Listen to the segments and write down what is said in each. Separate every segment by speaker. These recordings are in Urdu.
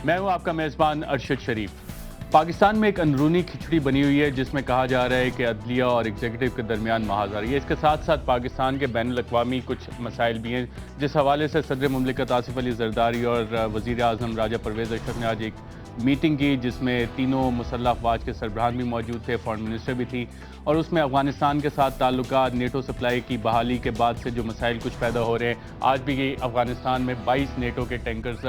Speaker 1: میں ہوں آپ کا میزبان ارشد شریف۔ پاکستان میں ایک اندرونی کھچڑی بنی ہوئی ہے جس میں کہا جا رہا ہے کہ عدلیہ اور ایگزیکٹو کے درمیان محاذ آ رہی ہے۔ اس کے ساتھ ساتھ پاکستان کے بین الاقوامی کچھ مسائل بھی ہیں، جس حوالے سے صدر مملکت آصف علی زرداری اور وزیر اعظم راجہ پرویز اشرف نے آج ایک میٹنگ کی، جس میں تینوں مسلح افواج کے سربراہان بھی موجود تھے، فارن منسٹر بھی تھی، اور اس میں افغانستان کے ساتھ تعلقات، نیٹو سپلائی کی بحالی کے بعد سے جو مسائل کچھ پیدا ہو رہے ہیں۔ آج بھی افغانستان میں 22 نیٹو کے ٹینکرز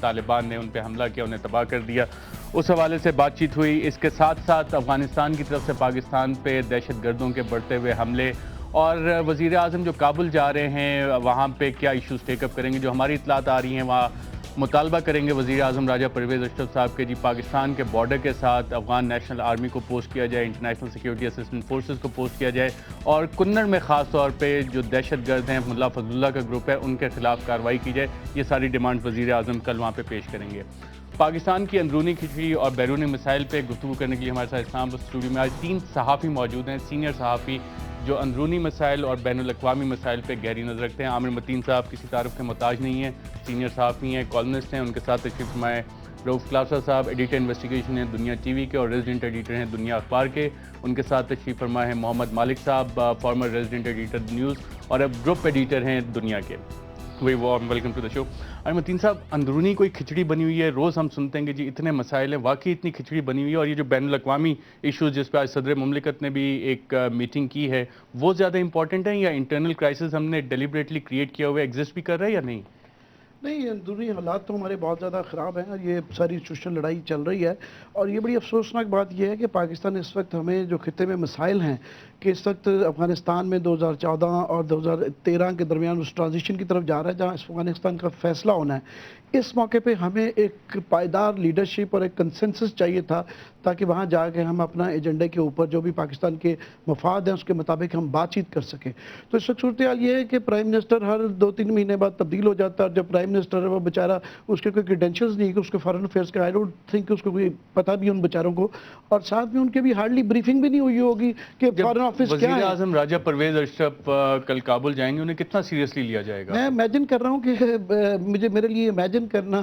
Speaker 1: طالبان نے ان پہ حملہ کیا، انہیں تباہ کر دیا، اس حوالے سے بات چیت ہوئی۔ اس کے ساتھ ساتھ افغانستان کی طرف سے پاکستان پہ دہشت گردوں کے بڑھتے ہوئے حملے، اور وزیر اعظم جو کابل جا رہے ہیں وہاں پہ کیا ایشوز ٹیک اپ کریں گے۔ جو ہماری اطلاعات آ رہی ہیں وہاں مطالبہ کریں گے وزیر اعظم راجہ پرویز اشرف صاحب کے پاکستان کے بارڈر کے ساتھ افغان نیشنل آرمی کو پوسٹ کیا جائے، انٹرنیشنل سیکیورٹی اسسٹنٹ فورسز کو پوسٹ کیا جائے، اور کنڑ میں خاص طور پہ جو دہشت گرد ہیں ملا فضل اللہ کا گروپ ہے ان کے خلاف کارروائی کی جائے۔ یہ ساری ڈیمانڈ وزیر اعظم کل وہاں پہ پیش کریں گے۔ پاکستان کی اندرونی کھچڑی اور بیرونی مسائل پہ گفتگو کرنے کے لیے ہمارے ساتھ اسلام آباد اسٹوڈیو میں آج 3 صحافی موجود ہیں، سینئر صحافی جو اندرونی مسائل اور بین الاقوامی مسائل پہ گہری نظر رکھتے ہیں۔ عامر متین صاحب کسی تعارف کے محتاج نہیں ہیں، سینئر صحافی ہیں، کالمسٹ ہیں، ان کے ساتھ تشریف فرمائے رؤف کلاسا صاحب، ایڈیٹر انویسٹیگیشن ہیں دنیا ٹی وی کے اور ریزیڈنٹ ایڈیٹر ہیں دنیا اخبار کے، ان کے ساتھ تشریف فرمائے ہیں محمد مالک صاحب، فارمر ریزیڈنٹ ایڈیٹر نیوز اور اب گروپ ایڈیٹر ہیں دنیا کے۔ ویلکم ٹو دا شو۔ عامر متین صاحب، اندرونی کوئی کھچڑی بنی ہوئی ہے، روز ہم سنتے ہیں کہ جی اتنے مسائل ہیں، واقعی اتنی کھچڑی بنی ہوئی ہے، اور یہ جو بین الاقوامی ایشوز جس پہ آج صدر مملکت نے بھی ایک میٹنگ کی ہے وہ زیادہ امپورٹنٹ ہیں، یا انٹرنل کرائسس ہم نے ڈیلیبریٹلی کریٹ کیا ہوا ہے، ایگزسٹ بھی کر رہا ہے یا نہیں؟
Speaker 2: نہیں، اندرونی حالات تو ہمارے بہت زیادہ خراب ہیں، یہ ساری سوشل لڑائی چل رہی ہے، اور یہ بڑی افسوسناک بات یہ ہے کہ پاکستان اس وقت ہمیں جو خطے میں مسائل ہیں کہ اس وقت افغانستان میں 2014 اور 2013 کے درمیان اس ٹرانزیشن کی طرف جا رہا ہے جہاں افغانستان کا فیصلہ ہونا ہے۔ اس موقع پہ ہمیں ایک پائیدار لیڈرشپ اور ایک کنسنسس چاہیے تھا تاکہ وہاں جا کے ہم اپنا ایجنڈے کے اوپر جو بھی پاکستان کے مفاد ہیں اس کے مطابق ہم بات چیت کر سکیں۔ تو اس وقت صورتحال یہ ہے کہ پرائم منسٹر ہر 2-3 مہینے بعد تبدیل ہو جاتا ہے، اور جب پرائم منسٹر ہے وہ بیچارہ اس کے کوئی کریڈینشلز نہیں کہ اس کے فارن افیئرس کا، آئی ڈونٹ تھنک اس کو کوئی پتہ بھی ان بیچاروں کو، اور ساتھ میں ان کے بھی ہارڈلی بریفنگ بھی نہیں ہوئی ہوگی کہ فارن آفس کیا ہے۔
Speaker 1: وزیر اعظم راجہ پرویز اشرف کل کابل جائیں گے، انہیں کتنا سیریسلی لیا جائے گا؟
Speaker 2: میں امیجن کر رہا ہوں کہ میرے لیے امیجن کرنا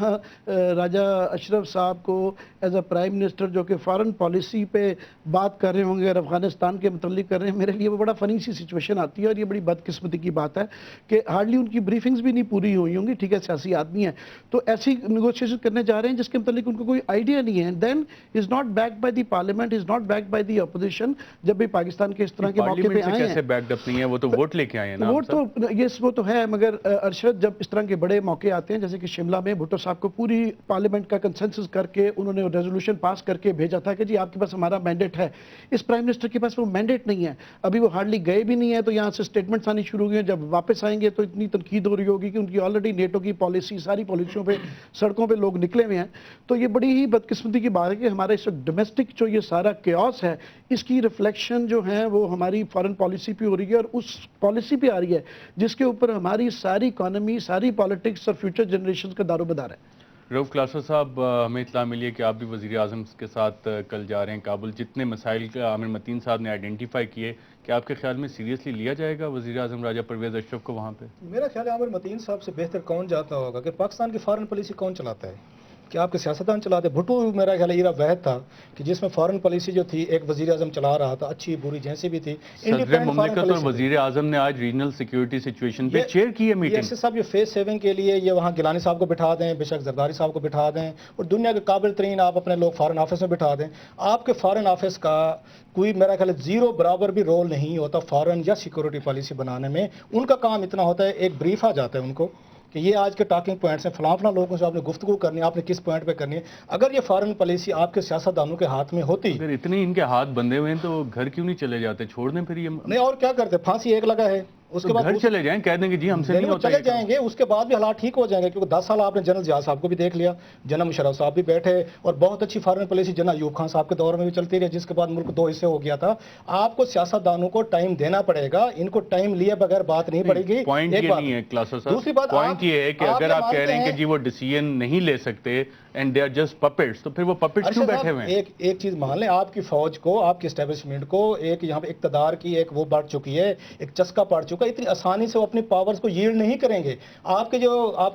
Speaker 2: راجہ اشرف صاحب کو ایز اے پرائم منسٹر جو کہ فارن پالیسی پہ بات کر رہے ہوں گے اور افغانستان کے متعلق کر رہے ہیں، میرے لیے وہ بڑا فنی سی سچویشن آتی ہے، اور یہ بڑی بدقسمتی کی بات ہے کہ ہارڈلی ان کی بریفنگز بھی نہیں پوری ہوئی ہوں گی۔ ٹھیک ہے، سیاسی آدمی ہیں تو ایسی نیگوشیشن کرنے جا رہے ہیں جس کے متعلق ان کو کوئی آئیڈیا نہیں ہے، then is not backed by the parliament, is not backed by the opposition. جب بھی پاکستان کے اس طرح کے موقع پہ آئے ہیں،
Speaker 1: کیسے بیکڈ اپ نہیں ہے؟ وہ تو ووٹ لے کے آئے ہیں نا۔
Speaker 2: ووٹ تو یس وہ تو ہے، مگر ارشد جب اس طرح کے بڑے موقع آتے ہیں جیسے کہ شملہ میں بھٹو صاحب کو پوری پارلیمنٹ کا کنسنسس کر کے انہوں نے ریزولوشن پاس کر کے بھیجا تھا کہ جی آپ کے پاس ہمارا مینڈیٹ ہے، اس پرائم منسٹر کے پاس وہ مینڈیٹ نہیں ہے، ابھی وہ ہارڈلی گئے بھی نہیں ہے، تو یہاں سے سٹیٹمنٹس آنی شروع ہوئی ہیں، جب واپس آئیں گے تو اتنی تنقید ہو رہی ہوگی کہ ان کی آلریڈی نیٹو کی پالیسی، ساری پالیسیوں پہ سڑکوں پہ لوگ نکلے ہوئے ہیں۔ تو یہ بڑی ہی بدقسمتی کی بات ہے کہ ہمارا اس وقت ڈومیسٹک جو یہ سارا کیوس ہے اس کی ریفلیکشن جو ہے وہ ہماری فارن پالیسی پہ ہو رہی ہے، اور اس پالیسی پہ آ رہی ہے جس کے اوپر ہماری ساری اکانومی، ساری پالیٹکس اور فیوچر جنریشنز کا دار و مدار ہے۔
Speaker 1: رؤف کلاسا صاحب، ہمیں اطلاع ملی ہے کہ آپ بھی وزیر اعظم کے ساتھ کل جا رہے ہیں کابل۔ جتنے مسائل کا عامر متین صاحب نے آئیڈینٹیفائی کیے، کہ آپ کے خیال میں سیریسلی لیا جائے گا وزیر اعظم راجہ پرویز اشرف کو وہاں پہ؟
Speaker 3: میرا خیال ہے عامر متین صاحب سے بہتر کون جاتا ہوگا کہ پاکستان کی فارن پالیسی کون چلاتا ہے؟ کیا آپ کے سیاستدان چلاتے؟ بھٹو میرا خیال ایرا واحد تھا کہ جس میں فارن پالیسی جو تھی ایک وزیر اعظم چلا رہا تھا، اچھی بری جیسی بھی تھی،
Speaker 1: صدر مملکت اور وزیر اعظم نے آج ریجنل سیکیورٹی سچویشن پہ چیئر کی ہے میٹنگ۔
Speaker 3: صاحب یہ فیس سیونگ کے لیے یہ وہاں گیلانی صاحب کو بٹھا دیں، بے شک زرداری صاحب کو بٹھا دیں، اور دنیا کے قابل ترین آپ اپنے لوگ فارن آفس میں بٹھا دیں۔ آپ کے فارن آفس کا کوئی میرا خیال ہے 0 برابر بھی رول نہیں ہوتا فارن یا سیکورٹی پالیسی بنانے میں۔ ان کا کام اتنا ہوتا ہے، ایک بریف آ جاتا ہے ان کو کہ یہ آج کے ٹاکنگ پوائنٹس ہیں، فلاں فلاں لوگوں سے آپ نے گفتگو کرنی ہے، آپ نے کس پوائنٹ پہ کرنی ہے۔ اگر یہ فارن پالیسی آپ کے سیاستدانوں کے ہاتھ میں ہوتی،
Speaker 1: اگر اتنے ان کے ہاتھ بندھے ہوئے ہیں تو گھر کیوں نہیں چلے جاتے؟ چھوڑ دیں پھر یہ۔
Speaker 3: نہیں اور کیا کرتے؟ پھانسی ایک لگا ہے، اس کے بعد
Speaker 1: گھر چلے جائیں، کہہ دیں کہ جی ہم سے نہیں ہوتا۔
Speaker 3: چلے جائیں گے، اس کے بعد بھی حالات ٹھیک ہو جائیں گے، کیونکہ 10 سال آپ نے جنرل ضیاء صاحب کو بھی دیکھ لیا، جنرل مشرف صاحب بھی بیٹھے، اور بہت اچھی foreign policy general Ayub Khan صاحب کے دور میں بھی چلتی رہی، جس کے بعد ملک 2 حصے ہو گیا تھا۔ آپ کو سیاستدانوں کو ٹائم دینا پڑے گا، ان کو ٹائم لیے بغیر بات نہیں پڑے گی۔
Speaker 1: پوائنٹ یہ نہیں ہے کلاسا صاحب،
Speaker 3: دوسری بات
Speaker 1: پوائنٹ یہ ہے کہ اگر آپ کہہ رہے ہیں کہ جی وہ ڈیسیژن نہیں لے سکتے اینڈ دے آر جسٹ پپٹس، تو پھر وہ پپٹس کیوں بیٹھے ہوئے ہیں؟
Speaker 3: ایک چیز مان لیں، آپ کی فوج کو، آپ کی اسٹیبلشمنٹ کو ایک یہاں پہ اقتدار کی ایک وہ بڑھ چکی ہے، ایک چسکا پڑ چکا کا اتنی آسانی سے وہ اپنی پاورز کو ییلڈ نہیں کریں گے. آپ کے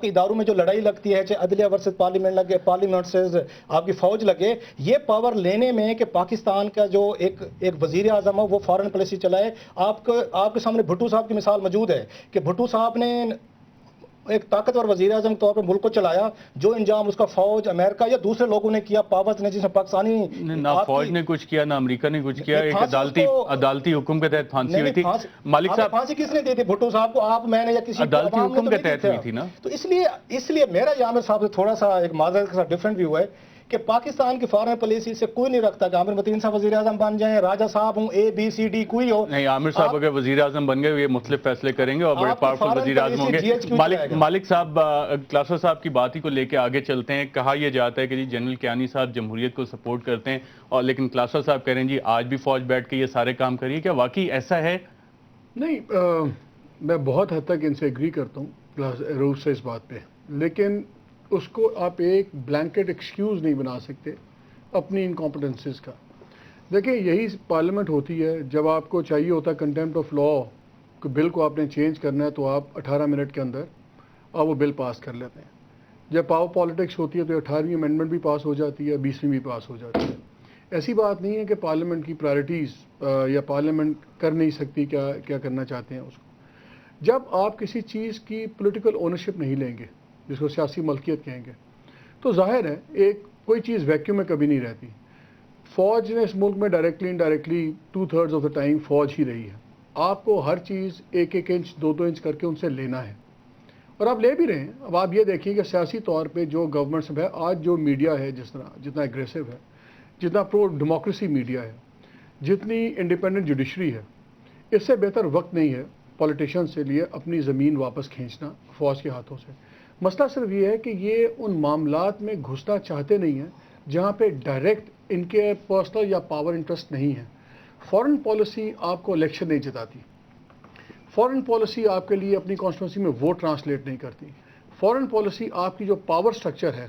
Speaker 3: اداروں میں جو لڑائی لگتی ہے, چاہے عدلیہ ورسز پارلیمنٹ لگے, پارلیمنٹ سے آپ کی فوج لگے, یہ پاور لینے میں کہ پاکستان کا جو ایک وزیر اعظم ہے وہ فارن پالیسی چلائے. آپ کے سامنے بھٹو صاحب کی مثال موجود ہے کہ بھٹو صاحب نے ایک طاقتور وزیر اعظم کے طور پر ملک کو چلایا. جو انجام اس کا فوج, امریکہ یا دوسرے لوگوں نے کیا, پاورز نے, جس میں پاکستانی
Speaker 1: نہ فوج نے کچھ کیا نہ امریکہ نے کچھ کیا, ایک عدالتی حکم کے تحت پھانسی ہوئی تھی. مالک صاحب,
Speaker 3: پھانسی کس نے دی تھی بھٹو صاحب کو؟ آپ, میں نے یا کسی
Speaker 1: عدالتی حکم کے تحت ہوئی تھی نا.
Speaker 3: تو اس لیے میرا عامر صاحب سے تھوڑا سا ایک معذرت کے ساتھ ڈفرینٹ ویو ہے کہ پاکستان کی فارن پالیسی سے کوئی نہیں رکھتا کہ عامر متین صاحب وزیر اعظم بن جائیں, راجہ صاحب ہوں, اے بی سی ڈی کوئی ہو.
Speaker 1: نہیں, عامر صاحب اگر وزیر اعظم بن گئے یہ مختلف فیصلے کریں گے اور بڑے پاورفل وزیر اعظم ہوں گے. مالک صاحب, کلاسر صاحب کی بات ہی کو لے کے آگے چلتے ہیں. کہا یہ جاتا ہے کہ جی جنرل کیانی صاحب جمہوریت کو سپورٹ کرتے ہیں, اور لیکن کلاسر صاحب کہہ رہے ہیں جی آج بھی فوج بیٹھ کے یہ سارے کام کریے. کیا واقعی ایسا ہے؟
Speaker 4: نہیں, میں بہت حد تک ان سے ایگری کرتا ہوں روف سے اس بات پہ, لیکن اس کو آپ ایک بلینکٹ ایکسکیوز نہیں بنا سکتے اپنی انکمپٹنسز کا. دیکھیں, یہی پارلیمنٹ ہوتی ہے. جب آپ کو چاہیے ہوتا ہے کنٹیمپٹ آف لا کہ بل کو آپ نے چینج کرنا ہے تو آپ 18 منٹ کے اندر آپ وہ بل پاس کر لیتے ہیں. جب پاور پالیٹکس ہوتی ہے تو 18ویں امینڈمنٹ بھی پاس ہو جاتی ہے, 20ویں بھی پاس ہو جاتی ہے. ایسی بات نہیں ہے کہ پارلیمنٹ کی پرائرٹیز یا پارلیمنٹ کر نہیں سکتی کیا کرنا چاہتے ہیں اس کو. جب آپ کسی چیز کی پولیٹیکل اونرشپ نہیں لیں گے, جس کو سیاسی ملکیت کہیں گے, تو ظاہر ہے کوئی چیز ویکیوم میں کبھی نہیں رہتی. فوج نے اس ملک میں directly indirectly 2/3 of the time فوج ہی رہی ہے. آپ کو ہر چیز 1-1 انچ 2-2 انچ کر کے ان سے لینا ہے, اور آپ لے بھی رہے ہیں. اب آپ یہ دیکھیں کہ سیاسی طور پہ جو گورنمنٹ ہے آج, جو میڈیا ہے جتنا اگریسو ہے, جتنا پرو ڈیموکریسی میڈیا ہے, جتنی انڈیپینڈنٹ جوڈیشری ہے, اس سے بہتر وقت نہیں ہے پولیٹیشین سے لیے اپنی زمین واپس کھینچنا فوج کے ہاتھوں سے. مسئلہ صرف یہ ہے کہ یہ ان معاملات میں گھسنا چاہتے نہیں ہیں جہاں پہ ڈائریکٹ ان کے پرسنل یا پاور انٹرسٹ نہیں ہے. فارن پالیسی آپ کو الیکشن نہیں جتاتی. فارن پالیسی آپ کے لیے اپنی کانسٹیٹوئنسی میں ووٹ ٹرانسلیٹ نہیں کرتی. فارن پالیسی آپ کی جو پاور سٹرکچر ہے,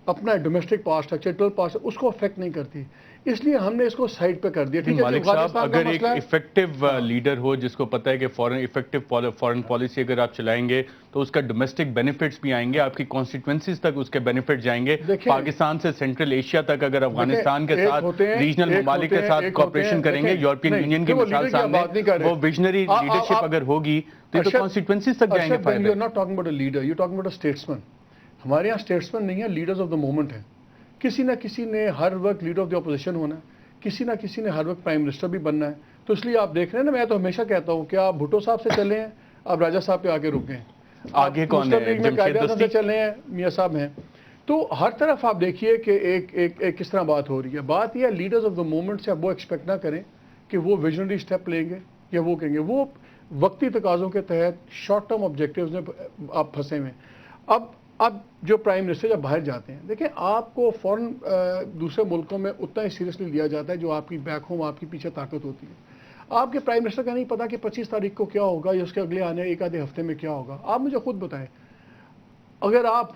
Speaker 4: اپنا ڈومیسٹک پاور سٹرکچر, اس کو افیکٹ نہیں کرتی. اس لیے ہم نے اس کو سائڈ پہ کر دیا.
Speaker 1: مالک صاحب, اگر ایک افیکٹو لیڈر ہو جس کو پتہ ہے کہ فارن پالیسی اگر آپ چلائیں گے تو اس کا ڈومیسٹک بینیفٹس بھی آئیں گے, آپ کی کانسٹیٹوئنسیز تک اس کے بینیفٹ جائیں گے, پاکستان سے سینٹرل ایشیا تک اگر افغانستان کے ساتھ ریجنل ممالک کے ساتھ کوآپریشن کریں گے, یورپین یونین کی مثال سامنے, وہ ویژنری لیڈرشپ اگر ہوگی تو یہ تو کانسٹیٹوئنسیز تک جائیں گے.
Speaker 4: You are not talking about a leader, you talking about a statesman. ہمارے یہاں اسٹیٹسمین نہیں ہے, لیڈرز آف دا مومنٹ ہیں. کسی نہ کسی نے ہر وقت لیڈر آف دی اپوزیشن ہونا ہے, کسی نہ کسی نے ہر وقت پرائم منسٹر بھی بننا ہے. تو اس لیے آپ دیکھ رہے ہیں نا, میں تو ہمیشہ کہتا ہوں کہ آپ بھٹو صاحب سے چلے ہیں, آپ راجہ صاحب پہ آگے رکے ہیں,
Speaker 1: آگے کون ہے,
Speaker 4: قائد اعظم سے چلے ہیں, میاں صاحب ہیں. تو ہر طرف آپ دیکھیے کہ ایک کس طرح بات ہو رہی ہے. بات یہ ہے لیڈرز آف دا مومنٹ سے اب وہ ایکسپیکٹ نہ کریں کہ وہ ویژنری اسٹیپ لیں گے یا وہ کہیں گے. وہ وقتی تقاضوں کے تحت شارٹ ٹرم آبجیکٹیوز میں آپ پھنسے ہوئے ہیں. اب جو پرائم منسٹر جب باہر جاتے ہیں, دیکھیں آپ کو فوراً دوسرے ملکوں میں اتنا ہی سیریسلی لیا جاتا ہے جو آپ کی بیک ہوم آپ کی پیچھے طاقت ہوتی ہے. آپ کے پرائم منسٹر کا نہیں پتا کہ 25 تاریخ کو کیا ہوگا یا اس کے اگلے آنے ایک آدھے ہفتے میں کیا ہوگا. آپ مجھے خود بتائیں, اگر آپ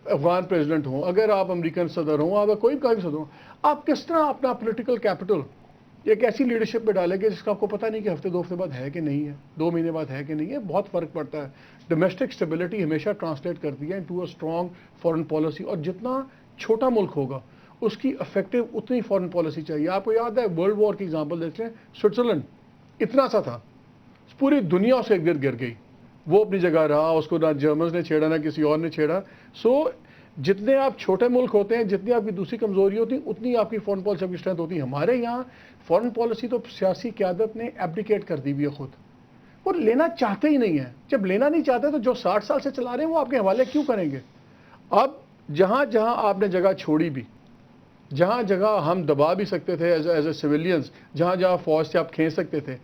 Speaker 4: افغان پریزیڈنٹ ہوں, اگر آپ امریکن صدر ہوں, اگر کوئی بھی صدر ہوں, آپ کس طرح اپنا پولیٹیکل کیپٹل ایک ایسی لیڈرشپ پہ ڈالیں گے جس کا آپ کو پتہ نہیں کہ ہفتے 2 ہفتے بعد ہے کہ نہیں ہے, 2 مہینے بعد ہے کہ نہیں ہے. بہت فرق پڑتا ہے. ڈومیسٹک اسٹیبلٹی ہمیشہ ٹرانسلیٹ کرتی ہے into a strong foreign policy, اور جتنا چھوٹا ملک ہوگا اس کی افیکٹو اتنی فارن پالیسی چاہیے. آپ کو یاد ہے ورلڈ وار کی ایگزامپل دیکھ لیں, سوئٹزرلینڈ اتنا سا تھا, پوری دنیا سے گرد گر گئی, وہ اپنی جگہ رہا, اس کو نہ جرمنز نے چھیڑا نہ کسی اور نے چھیڑا. سو جتنے آپ چھوٹے ملک ہوتے ہیں, جتنی آپ کی دوسری کمزوری ہوتی ہے, اتنی آپ کی فارن پالیسی کی اسٹرینتھ ہوتی ہے. ہمارے یہاں فارن پالیسی تو سیاسی قیادت نے ایبڈیکیٹ کر دی ہوئی ہے خود, وہ لینا چاہتے ہی نہیں ہیں. جب لینا نہیں چاہتے تو جو 60 سال سے چلا رہے ہیں وہ آپ کے حوالے کیوں کریں گے؟ اب جہاں جہاں آپ نے جگہ چھوڑی بھی, جہاں جگہ ہم دبا بھی سکتے تھے ایز اے سویلینز, جہاں جہاں فوج سے آپ کھینچ سکتے تھے,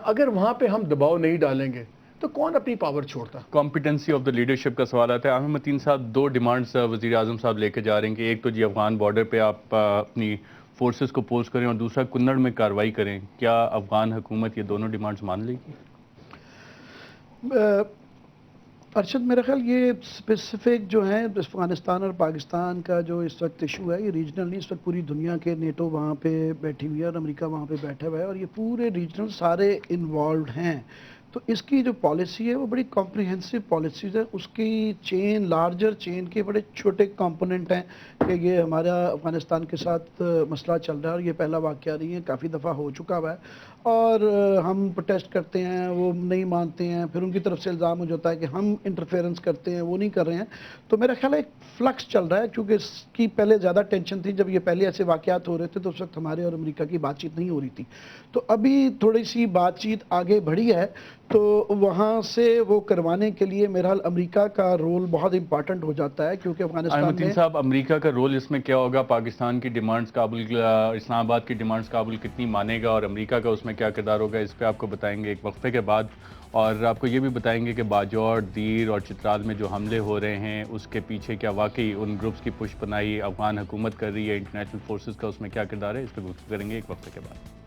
Speaker 4: اگر وہاں پہ ہم دباؤ نہیں ڈالیں گے تو کون اپنی پاور چھوڑتا؟
Speaker 1: کمپیٹنسی آف دا لیڈرشپ کا سوال آتا ہے. عامر متین صاحب, 2 ڈیمانڈز وزیر اعظم صاحب لے کے جا رہے ہیں کہ ایک تو جی افغان بارڈر پہ آپ اپنی فورسز کو پوسٹ کریں, اور دوسرا کنڑ میں کارروائی کریں. کیا افغان حکومت یہ دونوں ڈیمانڈز مان لے گی؟
Speaker 2: ارشد, میرا خیال یہ اسپیسیفک جو ہیں افغانستان اور پاکستان کا جو اس وقت ایشو ہے, یہ ریجنلی اس وقت پوری دنیا کے نیٹو وہاں پہ بیٹھی ہوئی ہے اور امریکہ وہاں پہ بیٹھا ہوا ہے, اور یہ پورے ریجنل سارے انوالوڈ ہیں. تو اس کی جو پالیسی ہے وہ بڑی کمپریہنسو پالیسیز ہے. اس کی چین لارجر چین کے بڑے چھوٹے کمپوننٹ ہیں کہ یہ ہمارا افغانستان کے ساتھ مسئلہ چل رہا ہے اور یہ پہلا واقعہ نہیں ہے, کافی دفعہ ہو چکا ہوا ہے اور ہم پروٹیسٹ کرتے ہیں, وہ نہیں مانتے ہیں, پھر ان کی طرف سے الزام ہو جاتا ہے کہ ہم انٹرفیئرنس کرتے ہیں, وہ نہیں کر رہے ہیں. تو میرا خیال ہے ایک فلکس چل رہا ہے, کیونکہ اس کی پہلے زیادہ ٹینشن تھی جب یہ پہلے ایسے واقعات ہو رہے تھے تو اس وقت ہمارے اور امریکہ کی بات چیت نہیں ہو رہی تھی. تو ابھی تھوڑی سی بات چیت آگے بڑھی ہے, تو وہاں سے وہ کروانے کے لیے میرا حال امریکہ کا رول بہت امپارٹنٹ ہو جاتا ہے, کیونکہ افغانستان
Speaker 1: متین
Speaker 2: میں
Speaker 1: صاحب, امریکہ کا رول اس میں کیا ہوگا؟ پاکستان کی ڈیمانڈز کابل, اسلام آباد کی ڈیمانڈز کابل کتنی مانے گا اور امریکہ کا اس میں کیا کردار ہوگا؟ اس پہ آپ کو بتائیں گے ایک وقفے کے بعد, اور آپ کو یہ بھی بتائیں گے کہ باجوڑ, دیر اور چترال میں جو حملے ہو رہے ہیں اس کے پیچھے کیا واقعی ان گروپس کی پش پناہی افغان حکومت کر رہی ہے, انٹرنیشنل فورسز کا اس میں کیا کردار ہے؟ اس پہ گفتگو کریں گے ایک وقفے کے بعد.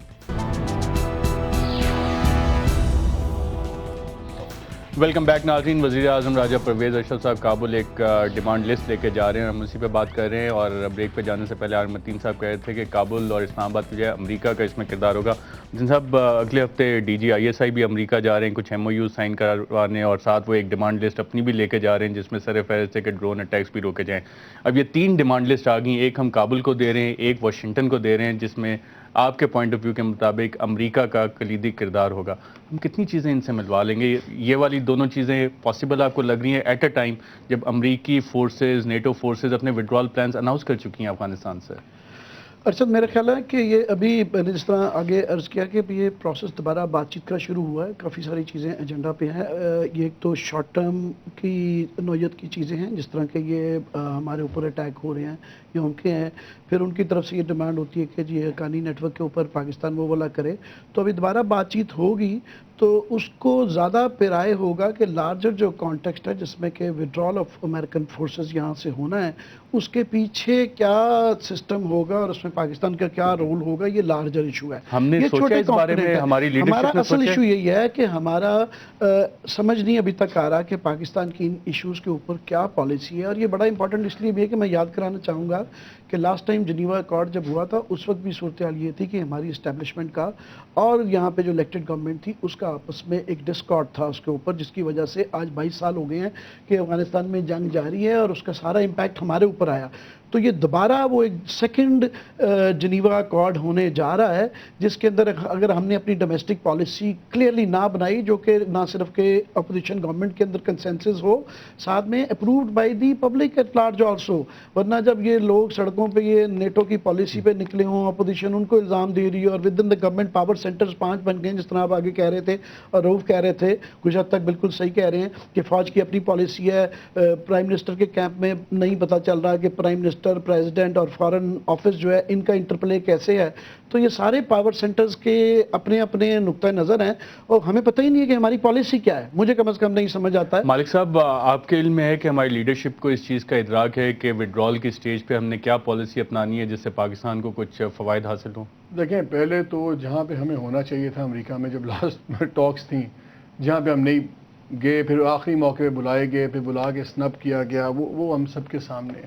Speaker 1: ویلکم بیک ناظرین. وزیر اعظم راجہ پرویز اشرف صاحب کابل ایک ڈیمانڈ لسٹ لے کے جا رہے ہیں, ہم اسی پہ بات کر رہے ہیں. اور بریک پہ جانے سے پہلے متین صاحب کہہ رہے تھے کہ کابل اور اسلام آباد کی جائے امریکہ کا اس میں کردار ہوگا. متین صاحب, اگلے ہفتے D G I S I بھی امریکہ جا رہے ہیں کچھ ایم او یو سائن کروانے, اور ساتھ وہ ایک ڈیمانڈ لسٹ اپنی بھی لے کے جا رہے ہیں جس میں سر فہرست ہے کہ ڈرون اٹیکس بھی روکے جائیں. اب یہ 3 ڈیمانڈ لسٹ آ گئیں, ایک ہم کابل کو دے رہے ہیں, ایک واشنگٹن کو دے رہے ہیں, جس میں آپ کے پوائنٹ آف ویو کے مطابق امریکہ کا کلیدی کردار ہوگا. ہم کتنی چیزیں ان سے ملوا لیں گے؟ یہ والی دونوں چیزیں پاسبل آپ کو لگ رہی ہیں ایٹ اے ٹائم جب امریکی فورسز, نیٹو فورسز اپنے وڈرال پلانز اناؤنس کر چکی ہیں افغانستان سے؟
Speaker 2: ارشد, میرا خیال ہے کہ یہ ابھی میں نے جس طرح آگے عرض کیا کہ یہ پروسیس دوبارہ بات چیت کا شروع ہوا ہے, کافی ساری چیزیں ایجنڈا پہ ہیں. یہ ایک تو شارٹ ٹرم کی نوعیت کی چیزیں ہیں, جس طرح کہ یہ ہمارے اوپر اٹیک ہو رہے ہیں یہ ان کے ہیں, پھر ان کی طرف سے یہ ڈیمانڈ ہوتی ہے کہ یہ حقانی نیٹ ورک کے اوپر پاکستان وہ والا کرے. تو ابھی دوبارہ بات چیت ہوگی تو اس کو زیادہ پیرائے ہوگا کہ لارجر جو کانٹیکسٹ ہے جس میں کہ وڈرال آف امریکن فورسز یہاں سے ہونا ہے, اس کے پیچھے کیا سسٹم ہوگا اور اس میں پاکستان کا کیا رول ہوگا, یہ لارجر ایشو ہے.
Speaker 1: ہم نے
Speaker 2: یہ
Speaker 1: سوچا
Speaker 2: چھوٹے
Speaker 1: اس بارے میں,
Speaker 2: component ہیں.
Speaker 1: ہماری لیڈرشپ
Speaker 2: ہمارا
Speaker 1: نے
Speaker 2: اصل
Speaker 1: سوچا؟
Speaker 2: ایشو یہی ہے کہ ہمارا سمجھ نہیں ابھی تک آ رہا کہ پاکستان کی ان ایشوز کے اوپر کیا پالیسی ہے. اور یہ بڑا امپورٹنٹ اس لیے بھی ہے کہ میں یاد کرانا چاہوں گا کہ لاسٹ ٹائم جنیوا ایکارڈ جب ہوا تھا اس وقت بھی صورتحال یہ تھی کہ ہماری اسٹیبلشمنٹ کا اور یہاں پہ جو الیکٹڈ گورنمنٹ تھی اس کا آپس میں ایک ڈسکارڈ تھا اس کے اوپر, جس کی وجہ سے آج 22 سال ہو گئے ہیں کہ افغانستان میں جنگ جاری ہے اور اس کا سارا امپیکٹ ہمارے اوپر آیا. تو یہ دوبارہ وہ ایک سیکنڈ جنیوا ایکارڈ ہونے جا رہا ہے جس کے اندر اگر ہم نے اپنی ڈومیسٹک پالیسی کلیئرلی نہ بنائی, جو کہ نہ صرف کہ اپوزیشن گورنمنٹ کے اندر کنسنسس ہو, ساتھ میں approved by the public at large also, ورنہ جب یہ لوگ سڑکوں پہ یہ نیٹو کی پالیسی پہ نکلے ہوں, اپوزیشن ان کو الزام دے رہی ہے اور with in the government power centres 5 بن گئے جس طرح آپ آگے کہہ رہے تھے اور روف کہہ رہے تھے, کچھ حد تک بالکل صحیح کہہ رہے ہیں کہ فوج کی اپنی پالیسی ہے. پرائم منسٹر کے کیمپ میں نہیں پتہ چل رہا کہ پرائم منسٹر, پریزیڈنٹ اور فارن آفس جو ہے ان کا انٹرپلے کیسے ہے. تو یہ سارے پاور سینٹرز کے اپنے اپنے نقطہ نظر ہیں اور ہمیں پتہ ہی نہیں ہے کہ ہماری پالیسی کیا ہے. مجھے کم از کم نہیں سمجھ آتا ہے.
Speaker 1: مالک صاحب, آپ کے علم میں ہے کہ ہماری لیڈرشپ کو اس چیز کا ادراک ہے کہ وڈرال کی سٹیج پہ ہم نے کیا پالیسی اپنانی ہے جس سے پاکستان کو کچھ فوائد حاصل ہوں؟
Speaker 4: دیکھیں, پہلے تو جہاں پہ ہمیں ہونا چاہیے تھا امریکہ میں جب لاسٹ ٹاکس تھیں جہاں پہ ہم نہیں گئے, پھر آخری موقع پہ بلائے گئے, پھر بلا کے سنپ کیا گیا, وہ ہم سب کے سامنے ہے.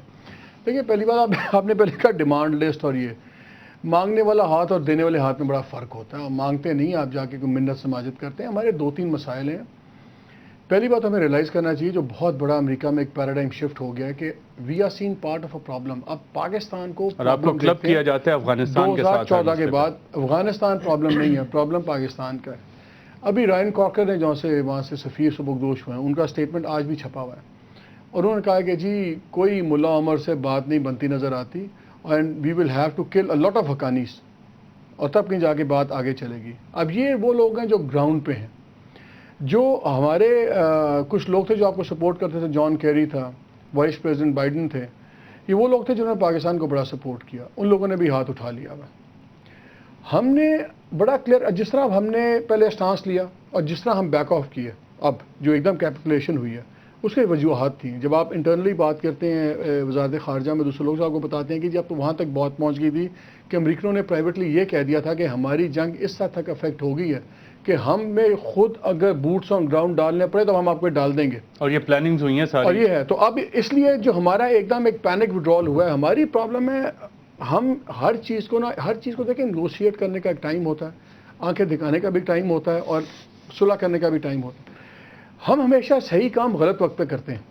Speaker 4: دیکھیں, پہلی بات آپ نے پہلے کہا ڈیمانڈ لسٹ, اور یہ مانگنے والا ہاتھ اور دینے والے ہاتھ میں بڑا فرق ہوتا ہے. اور مانگتے نہیں آپ جا کے کوئی منت سماجت کرتے ہیں. ہمارے 2-3 مسائل ہیں. پہلی بات ہمیں ریلائز کرنا چاہیے جو بہت بڑا امریکہ میں ایک پیراڈائم شفٹ ہو گیا ہے کہ we are seen part of a problem. اب پاکستان کو
Speaker 1: اور آپ کو کلب کیا جاتا ہے افغانستان کے ساتھ.
Speaker 4: 2014 کے بعد افغانستان پرابلم نہیں ہے, پرابلم پاکستان کا ہے. ابھی رائن کارکر نے جہاں سے وہاں سے سفیر سبکدوش ہوئے ہیں, ان کا اسٹیٹمنٹ آج بھی چھپا ہوا ہے, اور انہوں نے کہا کہ جی کوئی ملا عمر سے بات نہیں بنتی نظر آتی, and we will have to cull a lot of حقانیز, اور تب کہیں جا کے بات آگے چلے گی. اب یہ وہ لوگ ہیں جو گراؤنڈ پہ ہیں, جو ہمارے کچھ لوگ تھے جو آپ کو سپورٹ کرتے تھے. جان کیری تھا, وائس پریزیڈنٹ بائیڈن تھے, یہ وہ لوگ تھے جنہوں نے پاکستان کو بڑا سپورٹ کیا. ان لوگوں نے بھی ہاتھ اٹھا لیا ہوا. ہم نے بڑا کلیئر, جس طرح ہم نے پہلے اسٹانس لیا اور جس طرح ہم بیک آف کیے, اب جو ایک دم کیپیٹولیشن ہوئی ہے اس کے وجوہات تھیں. جب آپ انٹرنلی بات کرتے ہیں وزارت خارجہ میں, دوسرے لوگ آپ کو بتاتے ہیں کہ جب تو وہاں تک بہت پہنچ گئی تھی کہ امریکنوں نے پرائیویٹلی یہ کہہ دیا تھا کہ ہماری جنگ اس حد تک افیکٹ ہو گئی ہے کہ ہم میں خود اگر بوٹس آن گراؤنڈ ڈالنے پڑے تو ہم آپ کو ڈال دیں گے.
Speaker 1: اور یہ پلاننگز ہوئی ہیں ساری,
Speaker 4: اور یہ ہے. تو اب اس لیے جو ہمارا ایک دم ایک پینک وڈرال ہوا ہے, ہماری پرابلم ہے ہم ہر چیز کو دیکھیں, نیگوشیٹ کرنے کا ایک ٹائم ہوتا ہے, آنکھیں دکھانے کا بھی ٹائم ہوتا ہے, اور صلح کرنے کا بھی ٹائم ہوتا ہے. ہم ہمیشہ صحیح کام غلط وقت پہ کرتے ہیں,